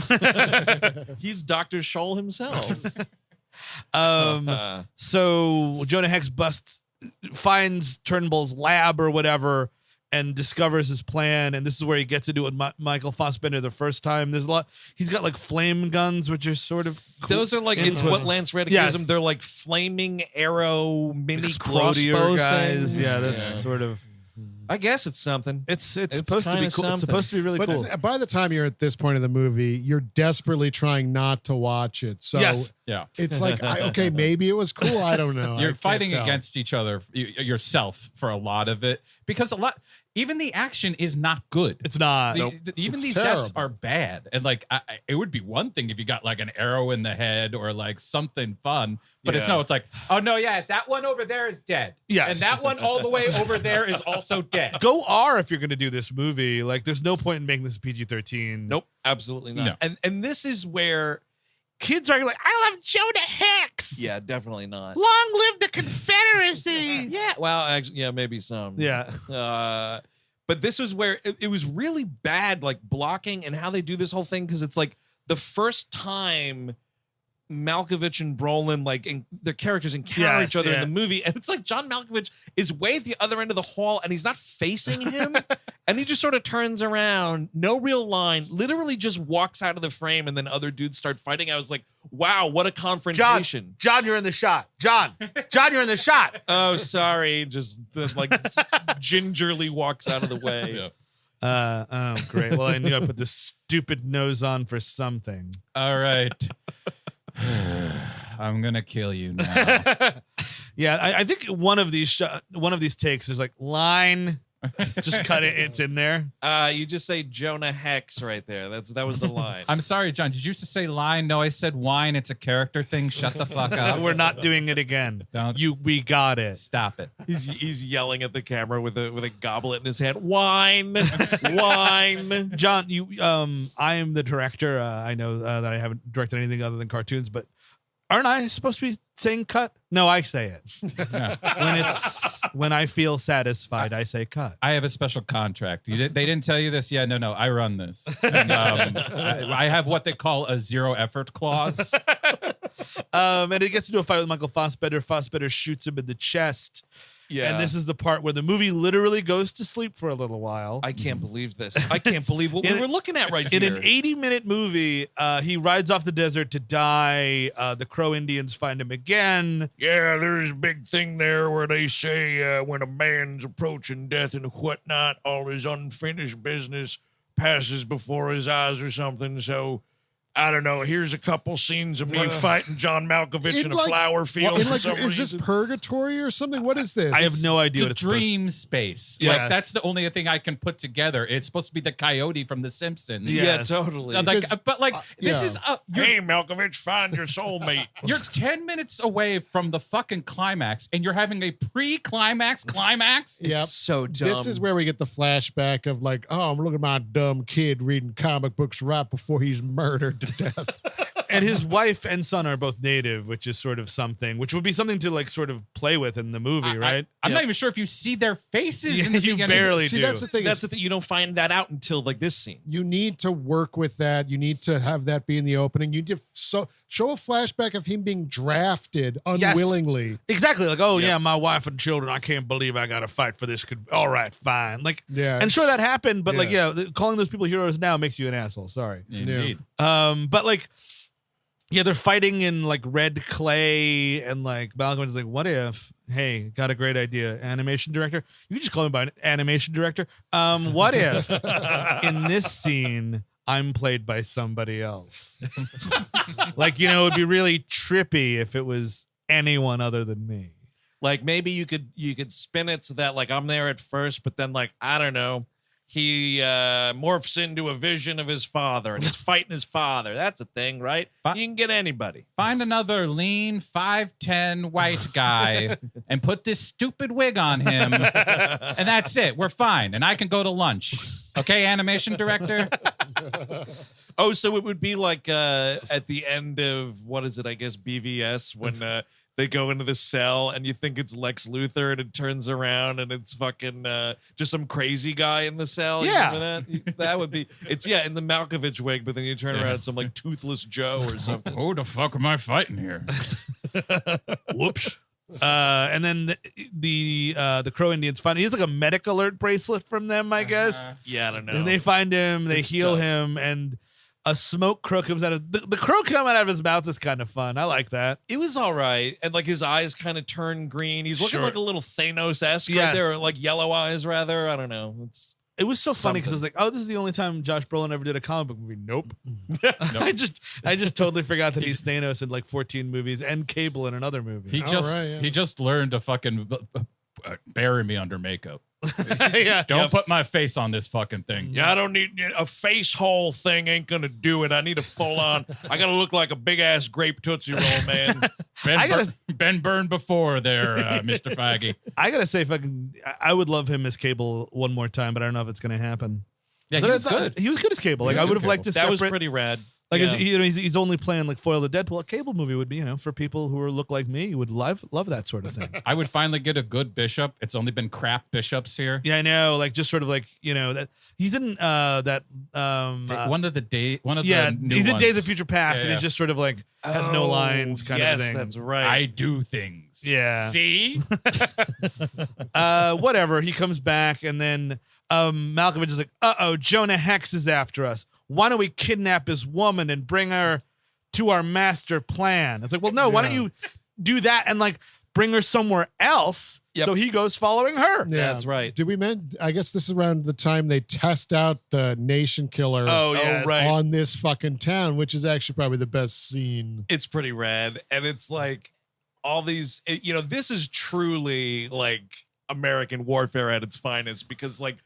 He's Dr. Scholl himself. So Jonah Hex finds Turnbull's lab or whatever and discovers his plan, and this is where he gets to do it with Michael Fassbender the first time. There's a lot. He's got like flame guns, which are sort of cool. Those are like, it's what Lance Reddick Yes. gives them. They're like flaming arrow mini explodier crossbow guys. things. Yeah, that's sort of. I guess it's something. It's supposed to be kinda cool. It's something. supposed to be really But cool. by the time you're at this point in the movie, you're desperately trying not to watch it. So Yes. Yeah. it's like, okay, maybe it was cool. I don't know. I You're can't fighting tell. against each other, yourself for a lot of it, because even the action is not good. It's not. Even It's these deaths terrible. are bad, and like it would be one thing if you got like an arrow in the head or like something fun, but it's Yeah. no. It's like, oh no, yeah, that one over there is dead. Yes. And that one all the way over there is also dead. Go R if you're going to do this movie. Like, there's no point in making this PG-13. Nope, absolutely not. No. And this is where, Kids are like, I love Jonah Hex. yeah, definitely not. Long live the Confederacy. Yeah, well, actually, yeah, maybe some. Yeah. But this was where it was really bad, like blocking and how they do this whole thing, because it's like the first time Malkovich and Brolin, like their characters encounter Yes, each other yeah. in the movie, and it's like John Malkovich is way at the other end of the hall, and he's not facing him, and he just sort of turns around, no real line, literally just walks out of the frame, and then other dudes start fighting. I was like, wow, what a confrontation. John, you're in the shot. John, you're in the shot. Oh, sorry, just like gingerly walks out of the way. Yeah. Oh, great. Well, I knew I put this stupid nose on for something. All right. I'm gonna kill you now. Yeah, I think one of these takes, there's like line, just cut it. It's in there. You just say Jonah Hex right there. That was the line. I'm sorry, John. Did you just say line? No, I said wine. It's a character thing. Shut the fuck up. We're not doing it again. Don't. We got it. Stop it. He's yelling at the camera with a goblet in his hand. Wine, wine. John, I am the director. I know that I haven't directed anything other than cartoons, but aren't I supposed to be saying cut? No, I say it. When I feel satisfied, I say cut. I have a special contract. They didn't tell you this? Yeah, no. I run this. And, I have what they call a zero effort clause. And he gets into a fight with Michael Fassbender. Fassbender shoots him in the chest. Yeah. And this is the part where the movie literally goes to sleep for a little while. I can't believe this. I can't believe what we were looking at right In here. an 80-minute movie, he rides off the desert to die. The Crow Indians find him again. Yeah, there's a big thing there where they say when a man's approaching death and whatnot, all his unfinished business passes before his eyes or something. So, I don't know. Here's a couple scenes of me fighting John Malkovich in a flower field for some is this reason. purgatory or something? What is this? I have no idea The what it's supposed to dream space. Yeah. Like that's the only thing I can put together. It's supposed to be the coyote from The Simpsons. Yeah. Yeah, Yes. totally. Like, Because- but like this yeah. is Hey, Malkovich, find your soulmate. you're 10 minutes away from the fucking climax, and you're having a pre-climax climax. It's Yep. so dumb. This is where we get the flashback of like, oh, I'm looking at my dumb kid reading comic books right before he's murdered to death. And his wife and son are both native, which is sort of something, which would be something to like sort of play with in the movie, right? I'm not even sure if you see their faces Yeah, in the you beginning. barely See, do. that's the thing. That's the thing. You don't find that out until like this scene. You need to work with that. You need to have that be in the opening. You need to show a flashback of him being drafted unwillingly. Exactly. Like, oh, yeah, my wife and children, I can't believe I got to fight for this. All right, fine. Like, Yeah. and sure that happened, but like, Yeah. calling those people heroes now makes you an asshole. Sorry. Indeed. But like, yeah, they're fighting in like red clay, and like Malkovich is like, what if, hey, got a great idea, animation director? You can just call me by an animation director. What if in this scene I'm played by somebody else? Like, you know, it'd be really trippy if it was anyone other than me. Like maybe you could spin it so that like I'm there at first, but then like I don't know, he morphs into a vision of his father and he's fighting his father. That's a thing, right? You can get anybody. Find another lean 5'10" white guy and put this stupid wig on him, and that's it. We're fine, and I can go to lunch. Okay, animation director. Oh, so it would be like at the end of what is it? I guess BVS when they go into the cell and you think it's Lex Luthor and it turns around and it's fucking just some crazy guy in the cell. Yeah. You remember that? That would be, it's in the Malkovich wig, but then you turn around, it's some like toothless Joe or something. Who the fuck am I fighting here? Whoops. And then the Crow Indians find, he has like a medic alert bracelet from them, I guess. Yeah, I don't know. And they find him, they It's heal tough. him, and a smoke crow comes out of the crow coming out of his mouth is kind of fun. I like that. It was all right. And like his eyes kind of turn green. He's looking Sure. like a little Thanos-esque right Yes. there, or like yellow eyes rather. I don't know. It was so funny because I was Something. like, oh, this is the only time Josh Brolin ever did a comic book movie. Nope. I just totally forgot that he's Thanos in like 14 movies and Cable in another movie. He just learned to fucking bury me under makeup. Yeah. Don't put my face on this fucking thing. Yeah, I don't need a face hole thing. Ain't gonna do it. I need a full on. I gotta look like a big ass grape Tootsie Roll, man. Been burned before there, Mr. Feige. I gotta say, I would love him as Cable one more time, but I don't know if it's gonna happen. Yeah, But he I was thought- good. He was good as Cable. Like He I was would good have liked to That separate. was pretty rad. Like Yeah. he's only playing like foil the Deadpool. A Cable movie would be, for people who look like me, you would love that sort of thing. I would finally get a good bishop. It's only been crap bishops here. Yeah, I know. Like just sort of like that he's in that One of the new he's in ones. Days of Future Past, Yeah, and yeah. he's just sort of like has no lines kind yes, of thing. that's right. I do things. Yeah. See? Whatever. He comes back, and then Malkovich is like, "Uh-oh, Jonah Hex is after us. Why don't we kidnap his woman and bring her to our master plan?" It's like, well, no, why don't you do that and like bring her somewhere else? Yep. So he goes following her. Yeah. That's right. Did we I guess this is around the time they test out the nation killer Oh, yes. right. on this fucking town, which is actually probably the best scene. It's pretty rad, and it's like all these. This is truly like American warfare at its finest, because like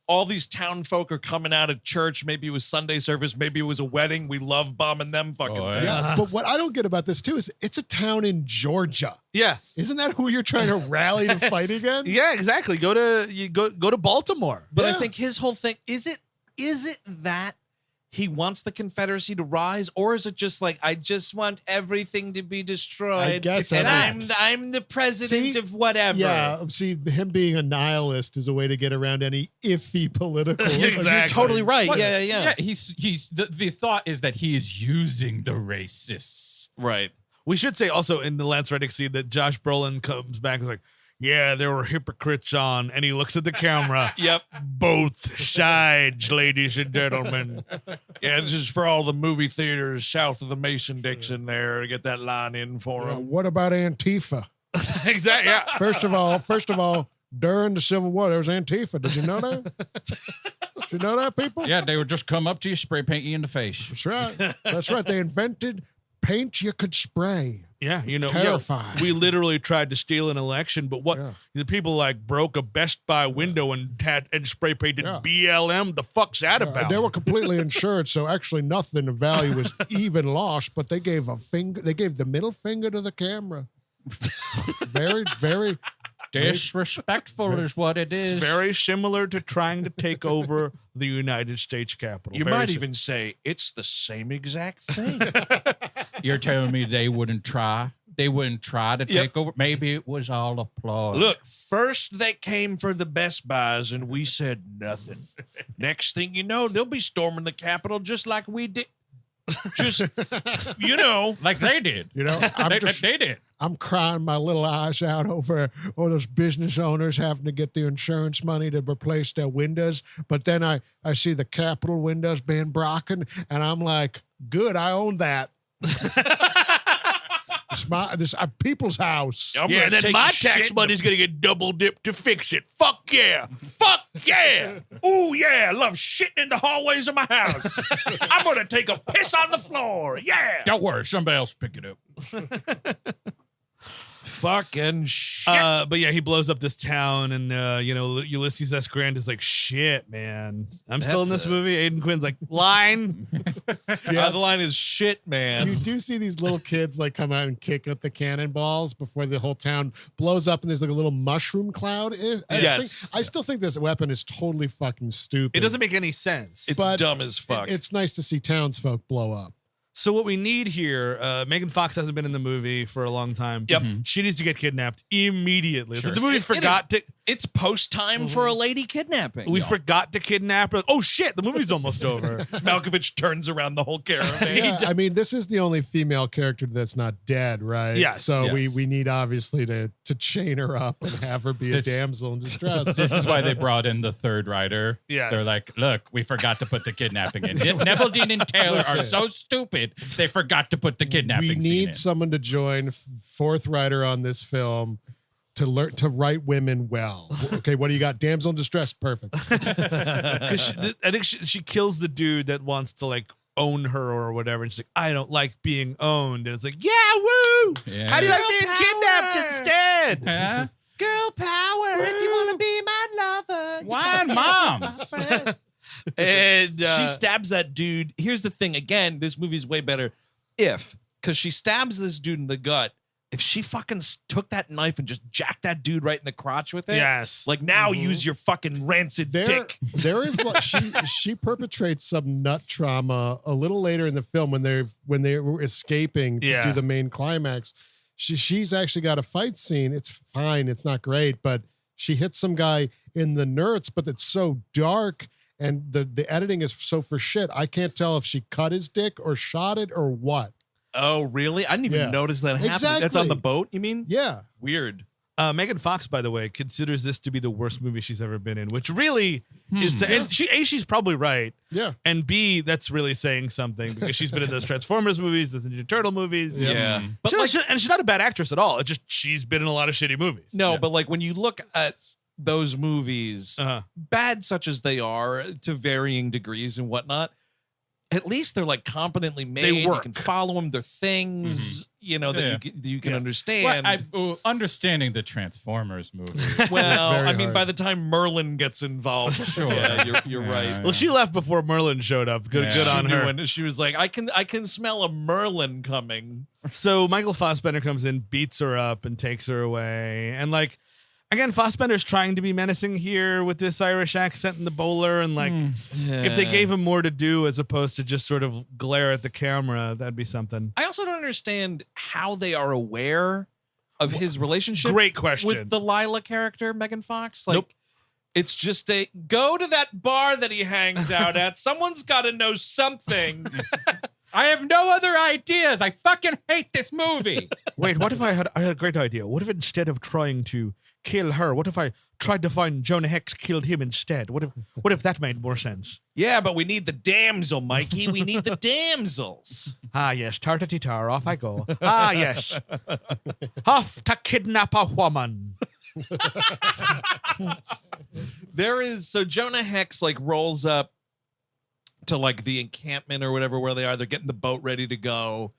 all these town folk are coming out of church. Maybe it was Sunday service. Maybe it was a wedding. We love bombing them fucking Oh, things. Yeah, but what I don't get about this too is it's a town in Georgia. Yeah. Isn't that who you're trying to rally to fight again? Yeah, exactly. Go to Baltimore. But I Yeah. think his whole thing is it that he wants the Confederacy to rise, or is it just like I just want everything to be destroyed? I guess and everything. I'm the president See? of whatever. Yeah, see, him being a nihilist is a way to get around any iffy political. Exactly. You're totally right. What- Yeah. Yeah, he's the thought is that he is using the racists. Right. We should say also in the Lance Reddick scene that Josh Brolin comes back and is like, yeah, there were hypocrites on, and he looks at the camera. Yep. Both sides, ladies and gentlemen. Yeah, this is for all the movie theaters south of the Mason-Dixon there to get that line in for them. What about Antifa? Exactly. Yeah. First of all, during the Civil War, there was Antifa. Did you know that? Did you know that, people? Yeah, they would just come up to you, spray paint you in the face. That's right. That's right. They invented paint you could spray. Yeah, Terrifying. we literally tried to steal an election, but the people like broke a Best Buy window and spray painted Yeah. BLM. The fuck's that about? They were completely insured, so actually nothing of value was even lost. But they gave the middle finger to the camera. Very, very Disrespectful is what it It's is. very similar to trying to take over the United States Capitol. You Very might sim- even say it's the same exact thing. You're telling me they wouldn't try? They wouldn't try to take over? Maybe it was all a ploy. Look, first they came for the Best Buys and we said nothing. Next thing you know, they'll be storming the Capitol just like we did. Just, like they did. They did. I'm crying my little eyes out over all those business owners having to get the insurance money to replace their windows. But then I see the Capitol windows being broken, and I'm like, good, I own that. It's a people's house. Yeah, then my tax money's going to get double dipped to fix it. Fuck yeah. Fuck yeah. Ooh, yeah, I love shitting in the hallways of my house. I'm going to take a piss on the floor. Yeah. Don't worry, somebody else pick it up. Fucking shit. But yeah, he blows up this town, and Ulysses S. Grant is like, "Shit, man, I'm still in this movie." Aidan Quinn's like, "Line." The line is shit, man. You do see these little kids like come out and kick at the cannonballs before the whole town blows up, and there's like a little mushroom cloud. I still think this weapon is totally fucking stupid. It doesn't make any sense. It's dumb as fuck. It's nice to see townsfolk blow up. So what we need here, Megan Fox hasn't been in the movie for a long time. Yep. She needs to get kidnapped immediately. Sure. The movie forgot to. It's post time for a lady kidnapping. We forgot to kidnap her. Oh shit! The movie's almost over. Malkovich turns around the whole caravan. Yeah, I mean, this is the only female character that's not dead, right? Yes. So Yes. we need obviously to chain her up and have her be a damsel in distress. This is why they brought in the third writer. Yes. They're like, look, we forgot to put the kidnapping in. Neville Dean and Taylor are so stupid, they forgot to put the kidnapping We scene need in. someone to join fourth writer on this film to learn to write women well. Okay, what do you got? Damsel in distress, perfect. Because I think she kills the dude that wants to like own her or whatever, and she's like, "I don't like being owned," and it's like, "Yeah, woo! Yeah. How do you like being kidnapped instead?" Huh? Girl power, if you want to be my lover. Wine moms. And She stabs that dude. Here's the thing. Again, this movie's way better because she stabs this dude in the gut. If she fucking took that knife and just jacked that dude right in the crotch with it, Yes. like now use your fucking rancid dick. There is like she perpetrates some nut trauma a little later in the film when they were escaping to do the main climax. She's actually got a fight scene. It's fine. It's not great, but she hits some guy in the nerds, but it's so dark and the editing is so for shit. I can't tell if she cut his dick or shot it or what. Oh, really? I didn't even notice that happened. Exactly. That's on the boat, you mean? Yeah. Weird. Megan Fox, by the way, considers this to be the worst movie she's ever been in, which really is. And she's probably right. Yeah. And B, that's really saying something because she's been in those Transformers movies, those Ninja Turtle movies. Yeah. But and she's not a bad actress at all. It's just she's been in a lot of shitty movies. No, but like when you look at those movies, bad such as they are to varying degrees and whatnot, at least they're like competently made. They work. You can follow them. They're things, that you can understand. Understanding the Transformers movie. Well, very I mean, hard. by the time Merlin gets involved, Sure. yeah, you're right. Yeah. Well, she left before Merlin showed up. Good Yeah. on She her. knew, and she was like, I can smell a Merlin coming. So Michael Fassbender comes in, beats her up, and takes her away. And like, again, Fassbender's trying to be menacing here with this Irish accent and the bowler. And like, if they gave him more to do as opposed to just sort of glare at the camera, that'd be something. I also don't understand how they are aware of his relationship. Great question. With the Lila character, Megan Fox. Like, Nope. It's just go to that bar that he hangs out at. Someone's got to know something. I have no other ideas. I fucking hate this movie. Wait, what if I had a great idea? What if instead of trying to kill her, what if I tried to find Jonah Hex killed him instead? What if that made more sense? Yeah, but we need the damsel, Mikey. We need the damsels. Ah, yes, tar-ta-ti-tar, off I go. Ah, yes. Off to kidnap a woman. So Jonah Hex like rolls up to like the encampment or whatever where they are. They're getting the boat ready to go.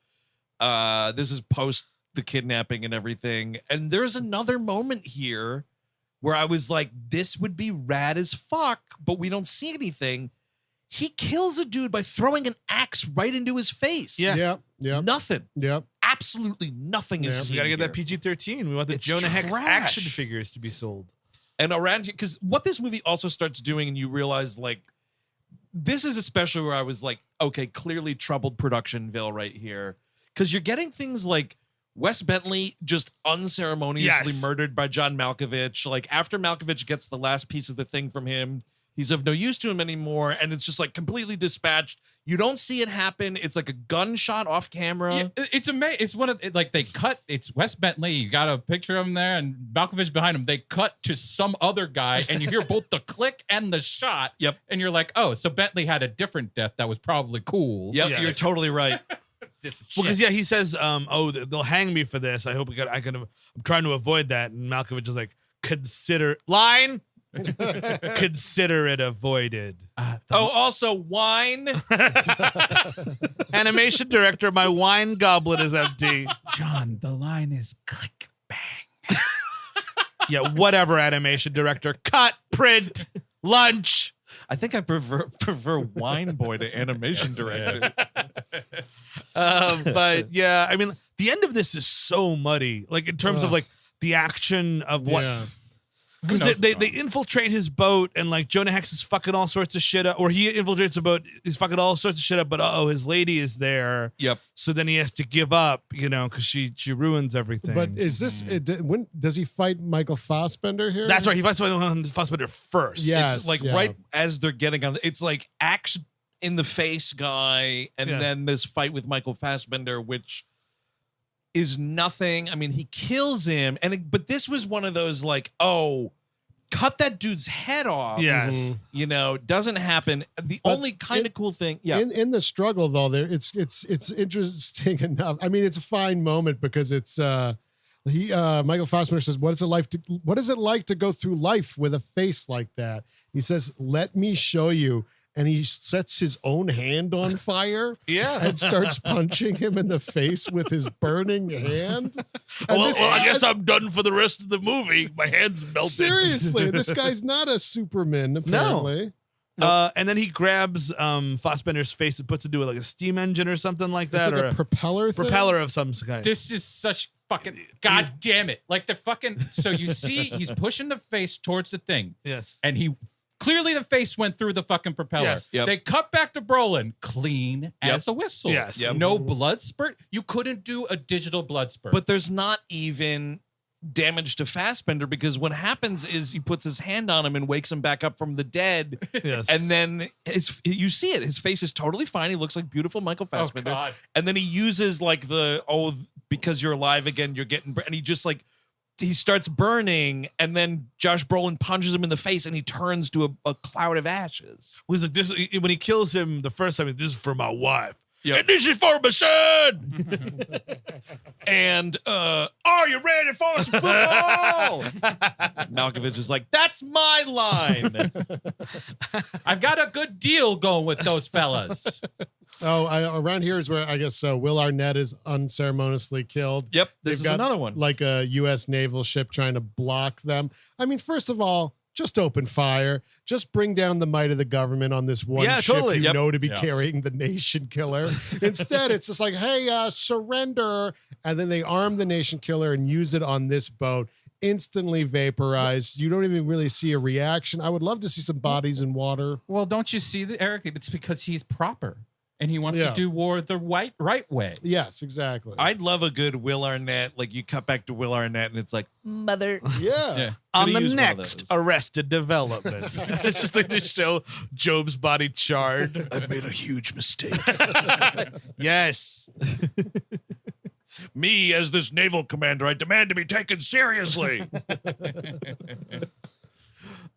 This is post the kidnapping and everything. And there's another moment here where I was like, this would be rad as fuck, but we don't see anything. He kills a dude by throwing an axe right into his face. Yeah. Yep. Nothing. Yep. absolutely nothing is seen. We gotta get here. that PG-13. We want the It's Jonah Hex trash. action figures to be sold. And around here, because what this movie also starts doing, and you realize, like, this is especially where I was like, okay, clearly troubled Productionville right here. Because you're getting things like Wes Bentley just unceremoniously murdered by John Malkovich. Like, after Malkovich gets the last piece of the thing from him, he's of no use to him anymore, and it's just like completely dispatched. You don't see it happen. It's like a gunshot off camera. Yeah, it's amazing. It's one of like they cut. It's Wes Bentley. You got a picture of him there, and Malkovich behind him. They cut to some other guy, and you hear both the click and the shot. Yep. And you're like, oh, so Bentley had a different death that was probably cool. Yep, Yes. you're totally right. This is Well, shit. because he says, they'll hang me for this. I hope I'm trying to avoid that. And Malkovich is like, consider it avoided. Oh, also wine. Animation director, my wine goblet is empty. John, the line is click bang. Yeah, whatever, animation director. Cut, print, lunch. I think I prefer wine boy to animation director. But yeah, I mean, the end of this is so muddy. Like in terms of like the action of what. Yeah. Because they infiltrate his boat and like Jonah Hex is fucking all sorts of shit up, or he infiltrates the boat, he's fucking all sorts of shit up, but his lady is there. Yep. So then he has to give up, because she ruins everything. But is this when does he fight Michael Fassbender here? That's right. He fights Fassbender first. Yes, It's like right as they're getting on. It's like axe in the face guy, and then this fight with Michael Fassbender, which is nothing. I mean, he kills him, but this was one of those like, oh, cut that dude's head off. Yes. Doesn't happen. The only kind of cool thing, In the struggle though, there it's interesting enough. I mean, it's a fine moment because it's Michael Fassbender says, what is it like to go through life with a face like that? He says, let me show you. And he sets his own hand on fire and starts punching him in the face with his burning hand. And I guess I'm done for the rest of the movie. My hand's melted. Seriously, this guy's not a Superman, apparently. And then he grabs Fassbender's face and puts it into like a steam engine or something like that. It's like or a propeller thing? propeller of some kind. This is such fucking god damn it. Like the fucking so you see he's pushing the face towards the thing. Yes. And he clearly the face went through the fucking propeller. Yes. Yep. They cut back to Brolin, clean as a whistle. Yes. Yep. No blood spurt. You couldn't do a digital blood spurt. but there's not even damage to Fassbender because what happens is he puts his hand on him and wakes him back up from the dead. Yes. And then you see it. His face is totally fine. He looks like beautiful Michael Fassbender. God. And then he uses like because you're alive again, you're getting, and he just like, he starts burning, and then Josh Brolin punches him in the face, and he turns to a cloud of ashes. He's like, this when he kills him the first time, this is for my wife. Yep. And this is for my son. And are you ready for some football? Malkovich is like, that's my line. I've got a good deal going with those fellas. Around here is where I guess Will Arnett is unceremoniously killed. Yep, this They've is got, another one. Like a U.S. naval ship trying to block them. I mean, first of all, just open fire. Just bring down the might of the government on this one ship totally. you Yep. know to be Yeah. carrying the nation killer. Instead, it's just like, hey, surrender. And then they arm the nation killer and use it on this boat. Instantly vaporized. You don't even really see a reaction. I would love to see some bodies in water. Well, don't you see that, Eric? It's because he's proper and he wants Yeah. to do war the right way. Yes, exactly. I'd love a good Will Arnett. Like you cut back to Will Arnett, and it's like, Mother. yeah. Yeah. On Could've the used one of next those. Arrested Development. It's just like to show Job's body charred. I've made a huge mistake. Yes. Me, as this naval commander, I demand to be taken seriously.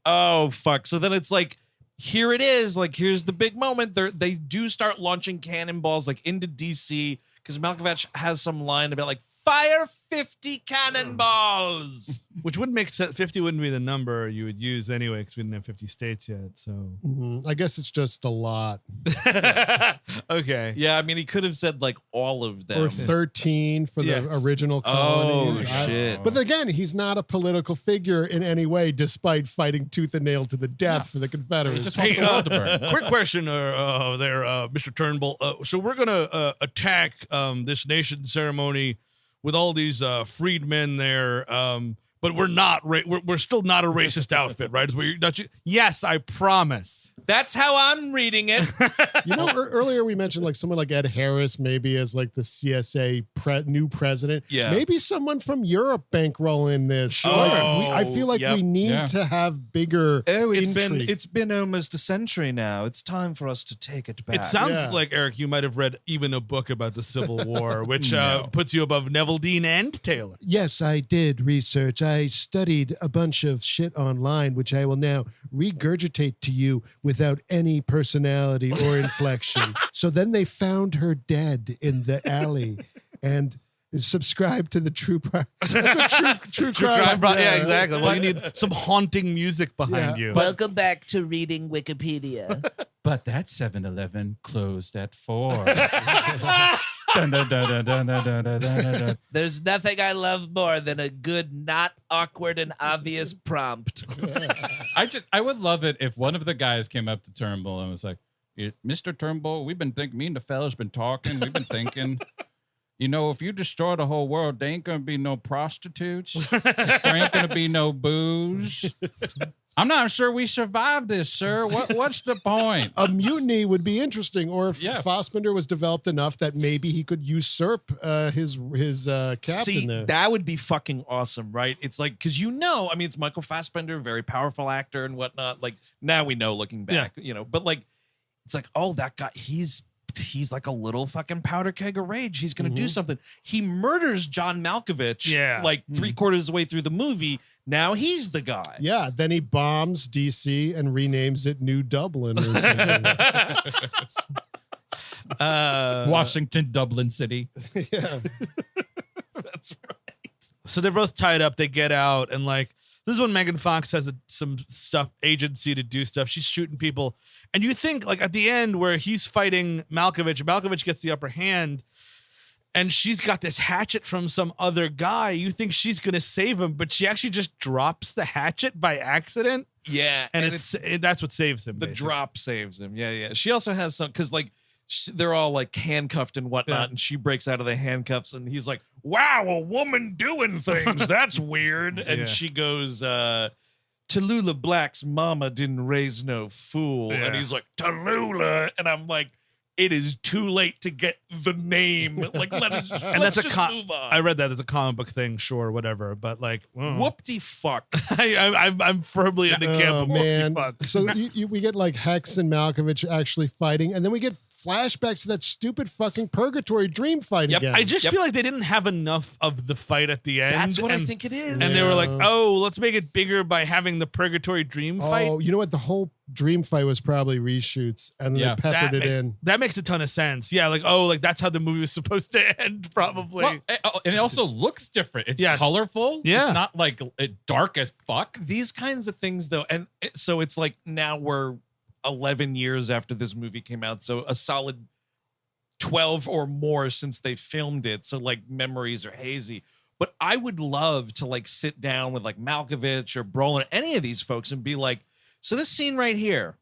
Oh, fuck. So then it's like, here it is. Like, here's the big moment. They do start launching cannonballs like into DC because Malkovich has some line about like, fire 50 cannonballs. Which wouldn't make sense. 50 wouldn't be the number you would use anyway, because we didn't have 50 states yet. So I guess it's just a lot. okay. Yeah, I mean, he could have said like all of them. Or 13 for the original colonies. Shit. But again, he's not a political figure in any way, despite fighting tooth and nail to the death for the Confederates. Just wants the world to burn. Quick question there, Mr. Turnbull. So we're going to attack this nation ceremony with all these freedmen there, but we're not. We're still not a racist outfit, right? Yes, I promise. That's how I'm reading it. You know, earlier we mentioned like someone like Ed Harris maybe as like the CSA new president. Yeah. Maybe someone from Europe bankrolling this. Sure. I feel like we need to have bigger intrigue. It's been almost a century now. It's time for us to take it back. It sounds like, Eric, you might have read even a book about the Civil War, which puts you above Neville Dean and Taylor. Yes, I did research. I studied a bunch of shit online, which I will now regurgitate to you without any personality or inflection. So then they found her dead in the alley and subscribe to the true crime. Yeah, exactly. Well, you need some haunting music behind you. Welcome back to Reading Wikipedia. But that 7-Eleven closed at 4. Dun, dun, dun, dun, dun, dun, dun, dun, dun, dun. There's nothing I love more than a good, not awkward and obvious prompt. I would love it if one of the guys came up to Turnbull and was like, Mr. Turnbull, we've been thinking, me and the fellas been talking, we've been thinking, you know, if you destroy the whole world, there ain't gonna be no prostitutes, there ain't gonna be no booze. I'm not sure we survived this, sir. What's the point? A mutiny would be interesting, or if Fassbender was developed enough that maybe he could usurp his captain. See, there. that would be fucking awesome, right? It's like, because I mean, it's Michael Fassbender, very powerful actor and whatnot. Like, now we know looking back, you know, but like, it's like, oh, that guy, he's like a little fucking powder keg of rage. He's going to do something. He murders John Malkovich like 3/4 of the way through the movie. Now he's the guy. Yeah, then he bombs DC and renames it New Dublin or something. Washington, Dublin City. Yeah. That's right. So they're both tied up. They get out, and like, this is when Megan Fox has some stuff, agency to do stuff. She's shooting people. And you think, like, at the end where he's fighting Malkovich gets the upper hand, and she's got this hatchet from some other guy. You think she's going to save him, but she actually just drops the hatchet by accident. Yeah. And that's what saves him. The basically. drop saves him. Yeah, yeah. She also has some, because, like, they're all, like, handcuffed and whatnot, and she breaks out of the handcuffs, and he's like, wow, a woman doing things. That's weird. And she goes, Tallulah Black's mama didn't raise no fool. And he's like, Tallulah. And I'm like, it is too late to get the name. Like, let's just move on. I read that as a comic book thing, sure, whatever. But like, whoop-de fuck. I'm firmly in the camp of whoop-de fuck. So we get like Hex and Malkovich actually fighting, and then we get flashbacks to that stupid fucking purgatory dream fight again. I just feel like they didn't have enough of the fight at the end. That's what I think it is. And they were like, oh, let's make it bigger by having the purgatory dream fight. Oh, you know what? The whole dream fight was probably reshoots, and they peppered it in. That makes a ton of sense. Yeah, like, oh, like that's how the movie was supposed to end, probably. Well, and it also looks different. It's colorful. Yeah. It's not like dark as fuck. These kinds of things, though, and so it's like now we're 11 years after this movie came out, so a solid 12 or more since they filmed it, so like memories are hazy. But I would love to like sit down with like Malkovich or Brolin, any of these folks, and be like, so this scene right here,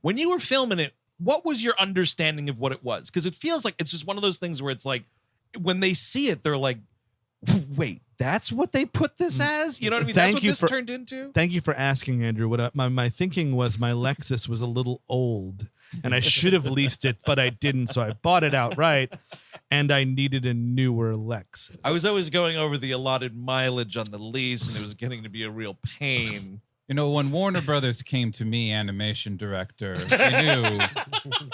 when you were filming it, what was your understanding of what it was? Because it feels like it's just one of those things where it's like, when they see it, they're like, wait, that's what they put this as? You know what I mean? That's what this turned into? Thank you for asking, Andrew. What my thinking was, my Lexus was a little old, and I should have leased it, but I didn't, so I bought it outright, and I needed a newer Lexus. I was always going over the allotted mileage on the lease, and it was getting to be a real pain. You know, when Warner Brothers came to me, animation director, they knew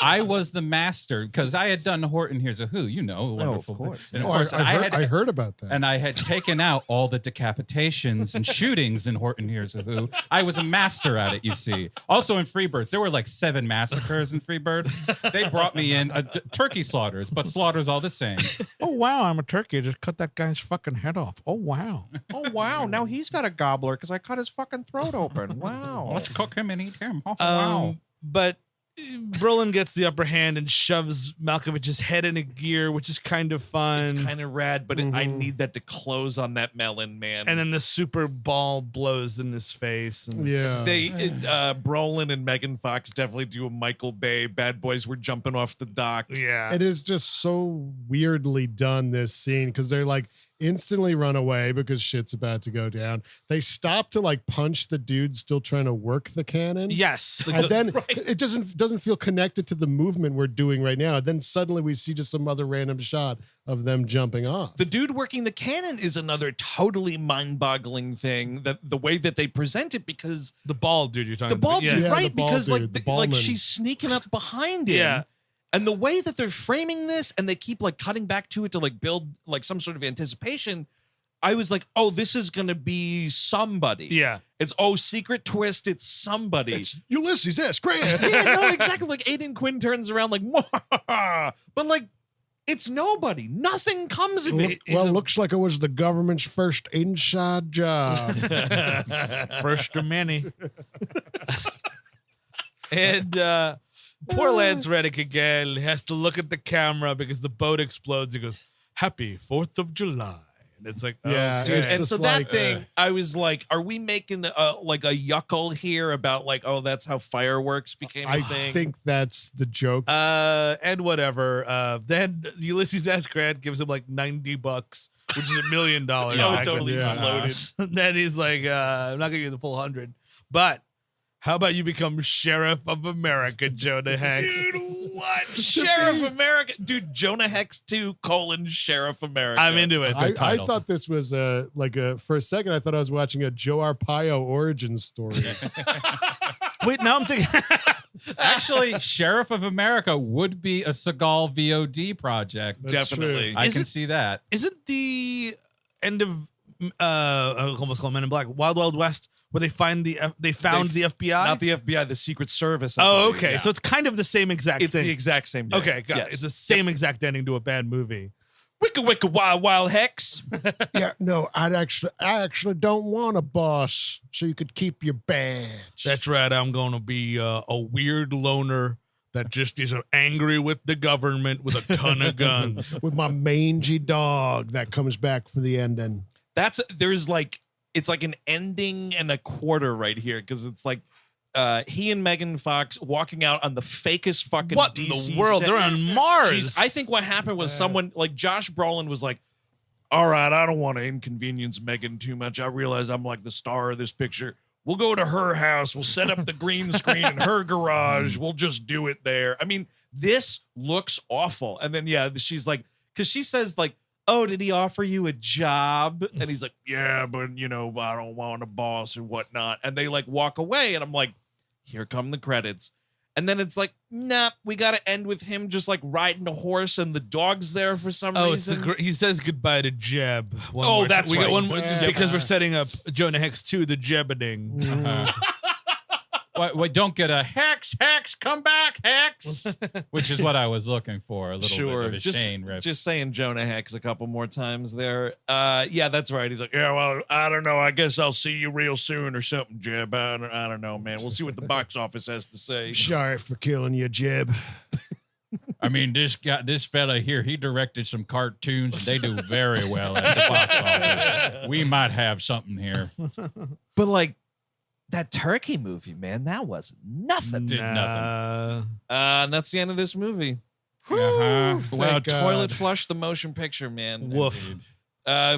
I was the master because I had done Horton Hears a Who, you know, wonderful. of course. And of course, I heard about that. And I had taken out all the decapitations and shootings in Horton Hears a Who. I was a master at it, you see. Also in Freebirds, there were like 7 massacres in Freebirds. They brought me in turkey slaughters, but slaughters all the same. Oh, wow, I'm a turkey. I just cut that guy's fucking head off. Oh, wow. Oh, wow. Now he's got a gobbler because I cut his fucking throat open. Wow. Let's cook him and eat him. Oh, wow. But Brolin gets the upper hand and shoves Malkovich's head in a gear, which is kind of fun. It's kind of rad, but I need that to close on that melon, man. And then the super ball blows in his face. And Brolin and Megan Fox definitely do a Michael Bay. Bad boys were jumping off the dock. Yeah. It is just so weirdly done, this scene, because they're like instantly run away because shit's about to go down. They stop to like punch the dude still trying to work the cannon. Yes. And then it doesn't feel connected to the movement we're doing right now. Then suddenly we see just some other random shot of them jumping off. The dude working the cannon is another totally mind-boggling thing, that the way that they present it, because the bald dude you're talking the bald about. dude, Yeah, right? the bald Because dude, the like ballman. she's sneaking up behind him. Yeah. And the way that they're framing this, and they keep like cutting back to it to like build like some sort of anticipation, I was like, oh, this is gonna be somebody. Yeah. It's secret twist, it's somebody. It's Ulysses S. Grant. Yeah, no, exactly. Like Aiden Quinn turns around like, but like, it's nobody. Nothing comes of it. Well, looks like it was the government's first inside job. First of many. And poor Lance Reddick again has to look at the camera because the boat explodes. He goes, "Happy 4th of July." And it's like, Yeah, dude. it's And just so like, that thing, I was like, are we making like a yuckle here about like, oh, that's how fireworks became a I thing? think that's the joke. And whatever. Then Ulysses S. Grant gives him like $90, which is $1 million. Oh, back totally then. loaded. Then he's like, I'm not gonna give you the full 100, but how about you become Sheriff of America, Jonah Hex? Dude, what? Sheriff America. Dude, Jonah Hex 2, Sheriff America. I'm into it. I title. thought this was for a second, I thought I was watching a Joe Arpaio origin story. Wait, now I'm thinking. Actually, Sheriff of America would be a Seagal VOD project. That's Definitely. I Is can it- see that. Isn't the end of I almost call Men in Black, Wild Wild West, where they found the FBI? Not the FBI, the Secret Service. I Oh, believe. okay. Yeah. So it's kind of the same exact It's thing. the exact same thing. Okay, got it. Yes. It's the same exact ending to a bad movie. Wicka wicka wild wild Hex. Yeah, no, I actually don't want a boss, so you could keep your badge. That's right. I'm going to be a weird loner that just is angry with the government with a ton of guns. with my mangy dog that comes back for the ending. There's like, it's like an ending and a quarter right here, because it's like he and Megan Fox walking out on the fakest fucking What DC in the world? set. They're on Mars. Jeez, I think what happened was someone like Josh Brolin was like, all right, I don't want to inconvenience Megan too much. I realize I'm like the star of this picture. We'll go to her house. We'll set up the green screen in her garage. We'll just do it there. I mean, this looks awful. And then, yeah, she's like, because she says like, oh, did he offer you a job? And he's like, yeah, but you know, I don't want a boss or whatnot. And they like walk away. And I'm like, here come the credits. And then it's like, nah, we got to end with him just like riding a horse and the dog's there for some reason. He says goodbye to Jeb. Oh, that's we got right. one more, Yeah. because we're setting up Jonah Hex 2, the Jebening. Wait, don't get a Hex, come back, Hex, which is what I was looking for. A little bit of a Shane riff. Just saying Jonah Hex a couple more times there. Yeah, that's right. He's like, yeah, well, I don't know. I guess I'll see you real soon or something, Jeb. I don't know, man. We'll see what the box office has to say. Sorry for killing you, Jeb. I mean, this fella here, he directed some cartoons. They do very well at the box office. We might have something here. But like that turkey movie, man, that was nothing. Did nothing. And that's the end of this movie. Uh-huh. Wow, Thank God. toilet flush the motion picture, man. Woof.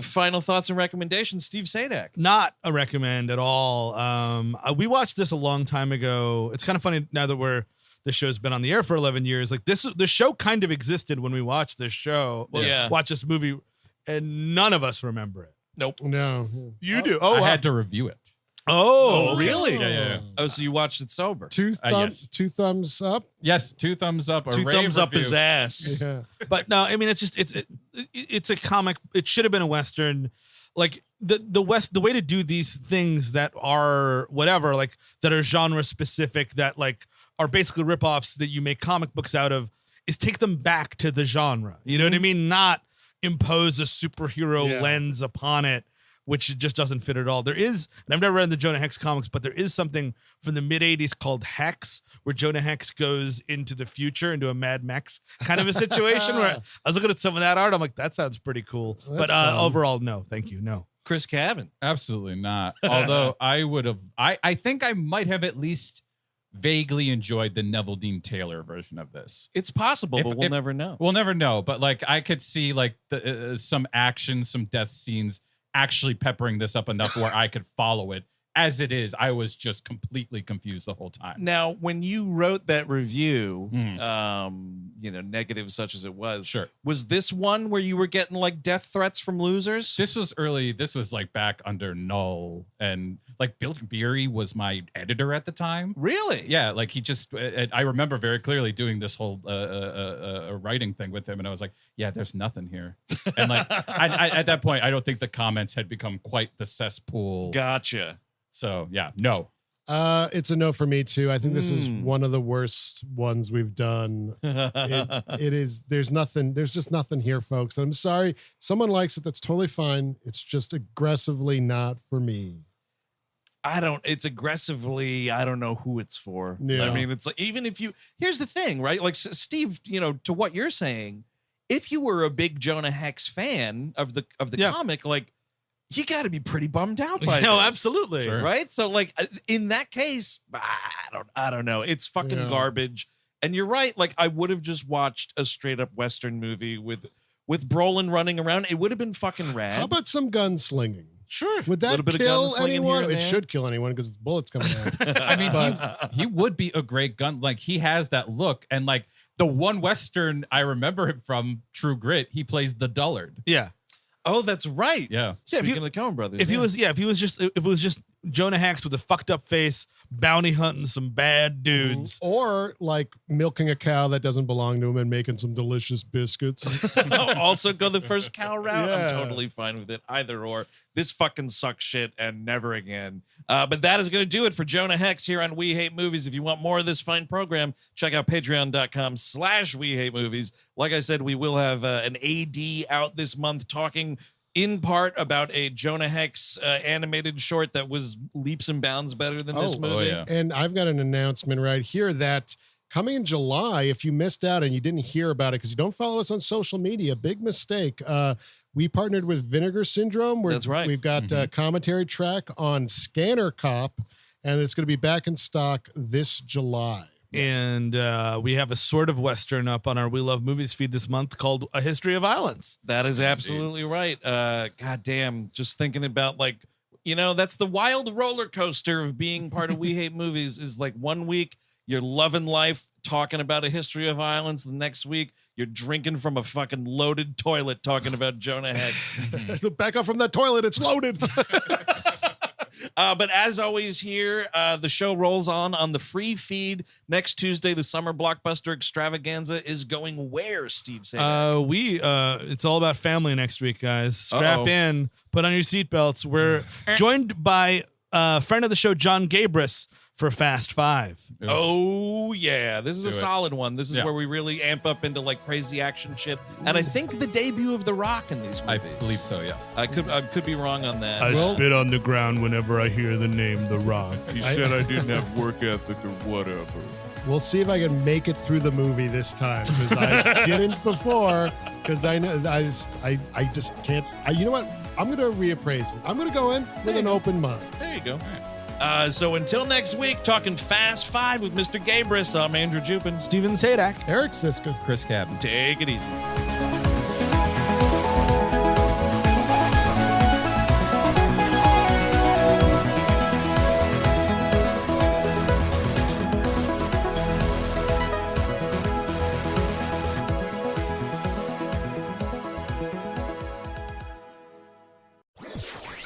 Final thoughts and recommendations, Steve Sadak. Not a recommend at all. We watched this a long time ago. It's kind of funny now that the show's been on the air for 11 years. Like the show kind of existed when we watched this show. Yeah. Watch this movie, and none of us remember it. Nope. No. You do. Oh, I wow. had to review it. Oh, really? Yeah. Oh, so you watched it sober? Two Yes. thumbs up. Yes, 2 thumbs up. Two thumbs up his ass. Yeah. But no, I mean, it's a comic. It should have been a Western. Like the way to do these things that are whatever, like that are genre specific, that like are basically ripoffs that you make comic books out of, is take them back to the genre. You know what I mean? Not impose a superhero lens upon it, which just doesn't fit at all. There is, and I've never read the Jonah Hex comics, but there is something from the mid-'80s called Hex, where Jonah Hex goes into the future, into a Mad Max kind of a situation, where I was looking at some of that art. I'm like, that sounds pretty cool. Well, but that's fun. overall, no, thank you. No. Chris Cabin. Absolutely not. Although I would have, I think I might have at least vaguely enjoyed the Neville Dean Taylor version of this. It's possible, but we'll never know. We'll never know. But like, I could see like some action, some death scenes actually peppering this up enough where I could follow it. As it is, I was just completely confused the whole time. Now, when you wrote that review, negative such as it was, Sure. was this one where you were getting like death threats from losers? This was early. This was like back under Null, and like Bill Beery was my editor at the time. Really? Yeah, like he just. I remember very clearly doing this whole writing thing with him, and I was like, "Yeah, there's nothing here." And like, I at that point, I don't think the comments had become quite the cesspool. Gotcha. So yeah, no. It's a no for me too. I think this is one of the worst ones we've done. It is. There's nothing. There's just nothing here, folks. I'm sorry. Someone likes it. That's totally fine. It's just aggressively not for me. It's aggressively, I don't know who it's for. Yeah. I mean, it's like, even if you, here's the thing, right? Like Steve, to what you're saying, if you were a big Jonah Hex fan of the comic, like, you got to be pretty bummed out by No, this, absolutely. Sure. right? So like in that case, I don't know. It's fucking garbage. And you're right. Like I would have just watched a straight up Western movie with Brolin running around. It would have been fucking rad. How about some gunslinging? Sure. Would that Little bit of kill gunslinging here anyone? and It there. should kill anyone because bullets coming out. I mean, he would be a great gun. Like he has that look, and like the one Western I remember him from, True Grit, he plays the dullard. Yeah. Oh, that's right. Yeah. Speaking of the Coen brothers. If it was just Jonah Hex with a fucked up face, bounty hunting some bad dudes. Or like milking a cow that doesn't belong to him and making some delicious biscuits. also go the first cow route. Yeah. I'm totally fine with it. Either or. This fucking sucks shit and never again. But that is going to do it for Jonah Hex here on We Hate Movies. If you want more of this fine program, check out patreon.com/We Hate Movies. Like I said, we will have an AD out this month talking in part about a Jonah Hex animated short that was leaps and bounds better than this movie. yeah. And I've got an announcement right here that coming in July, if you missed out and you didn't hear about it because you don't follow us on social media, big mistake. We partnered with Vinegar Syndrome. That's right. We've got a commentary track on Scanner Cop, and it's going to be back in stock this July. And we have a sort of Western up on our We Love Movies feed this month called A History of Violence. That is absolutely right. God damn, just thinking about that's the wild roller coaster of being part of We Hate Movies is like 1 week you're loving life, talking about A History of Violence. The next week you're drinking from a fucking loaded toilet talking about Jonah Hex. Back up from that toilet. It's loaded. But as always here, the show rolls on the free feed. Next Tuesday, the Summer Blockbuster Extravaganza is going where, Steve? Say that. It's all about family next week, guys. Strap in, put on your seatbelts. We're joined by a friend of the show, John Gabris, for Fast Five. Oh, yeah. This is a Do it. solid one. This is where we really amp up into like crazy action shit. And I think the debut of The Rock in these I movies. believe so, yes. I could be wrong on that. I Well- spit on the ground whenever I hear the name The Rock. You said I didn't have work ethic or whatever. We'll see if I can make it through the movie this time because I didn't before. Because I know I just can't. You know what? I'm going to reappraise it. I'm going to go in with an open mind. There you go. So until next week, talking Fast Five with Mr. Gabris, I'm Andrew Jupin. Steven Sadak. Eric Siska. Chris Cabin. Take it easy.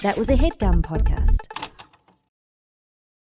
That was a HeadGum podcast.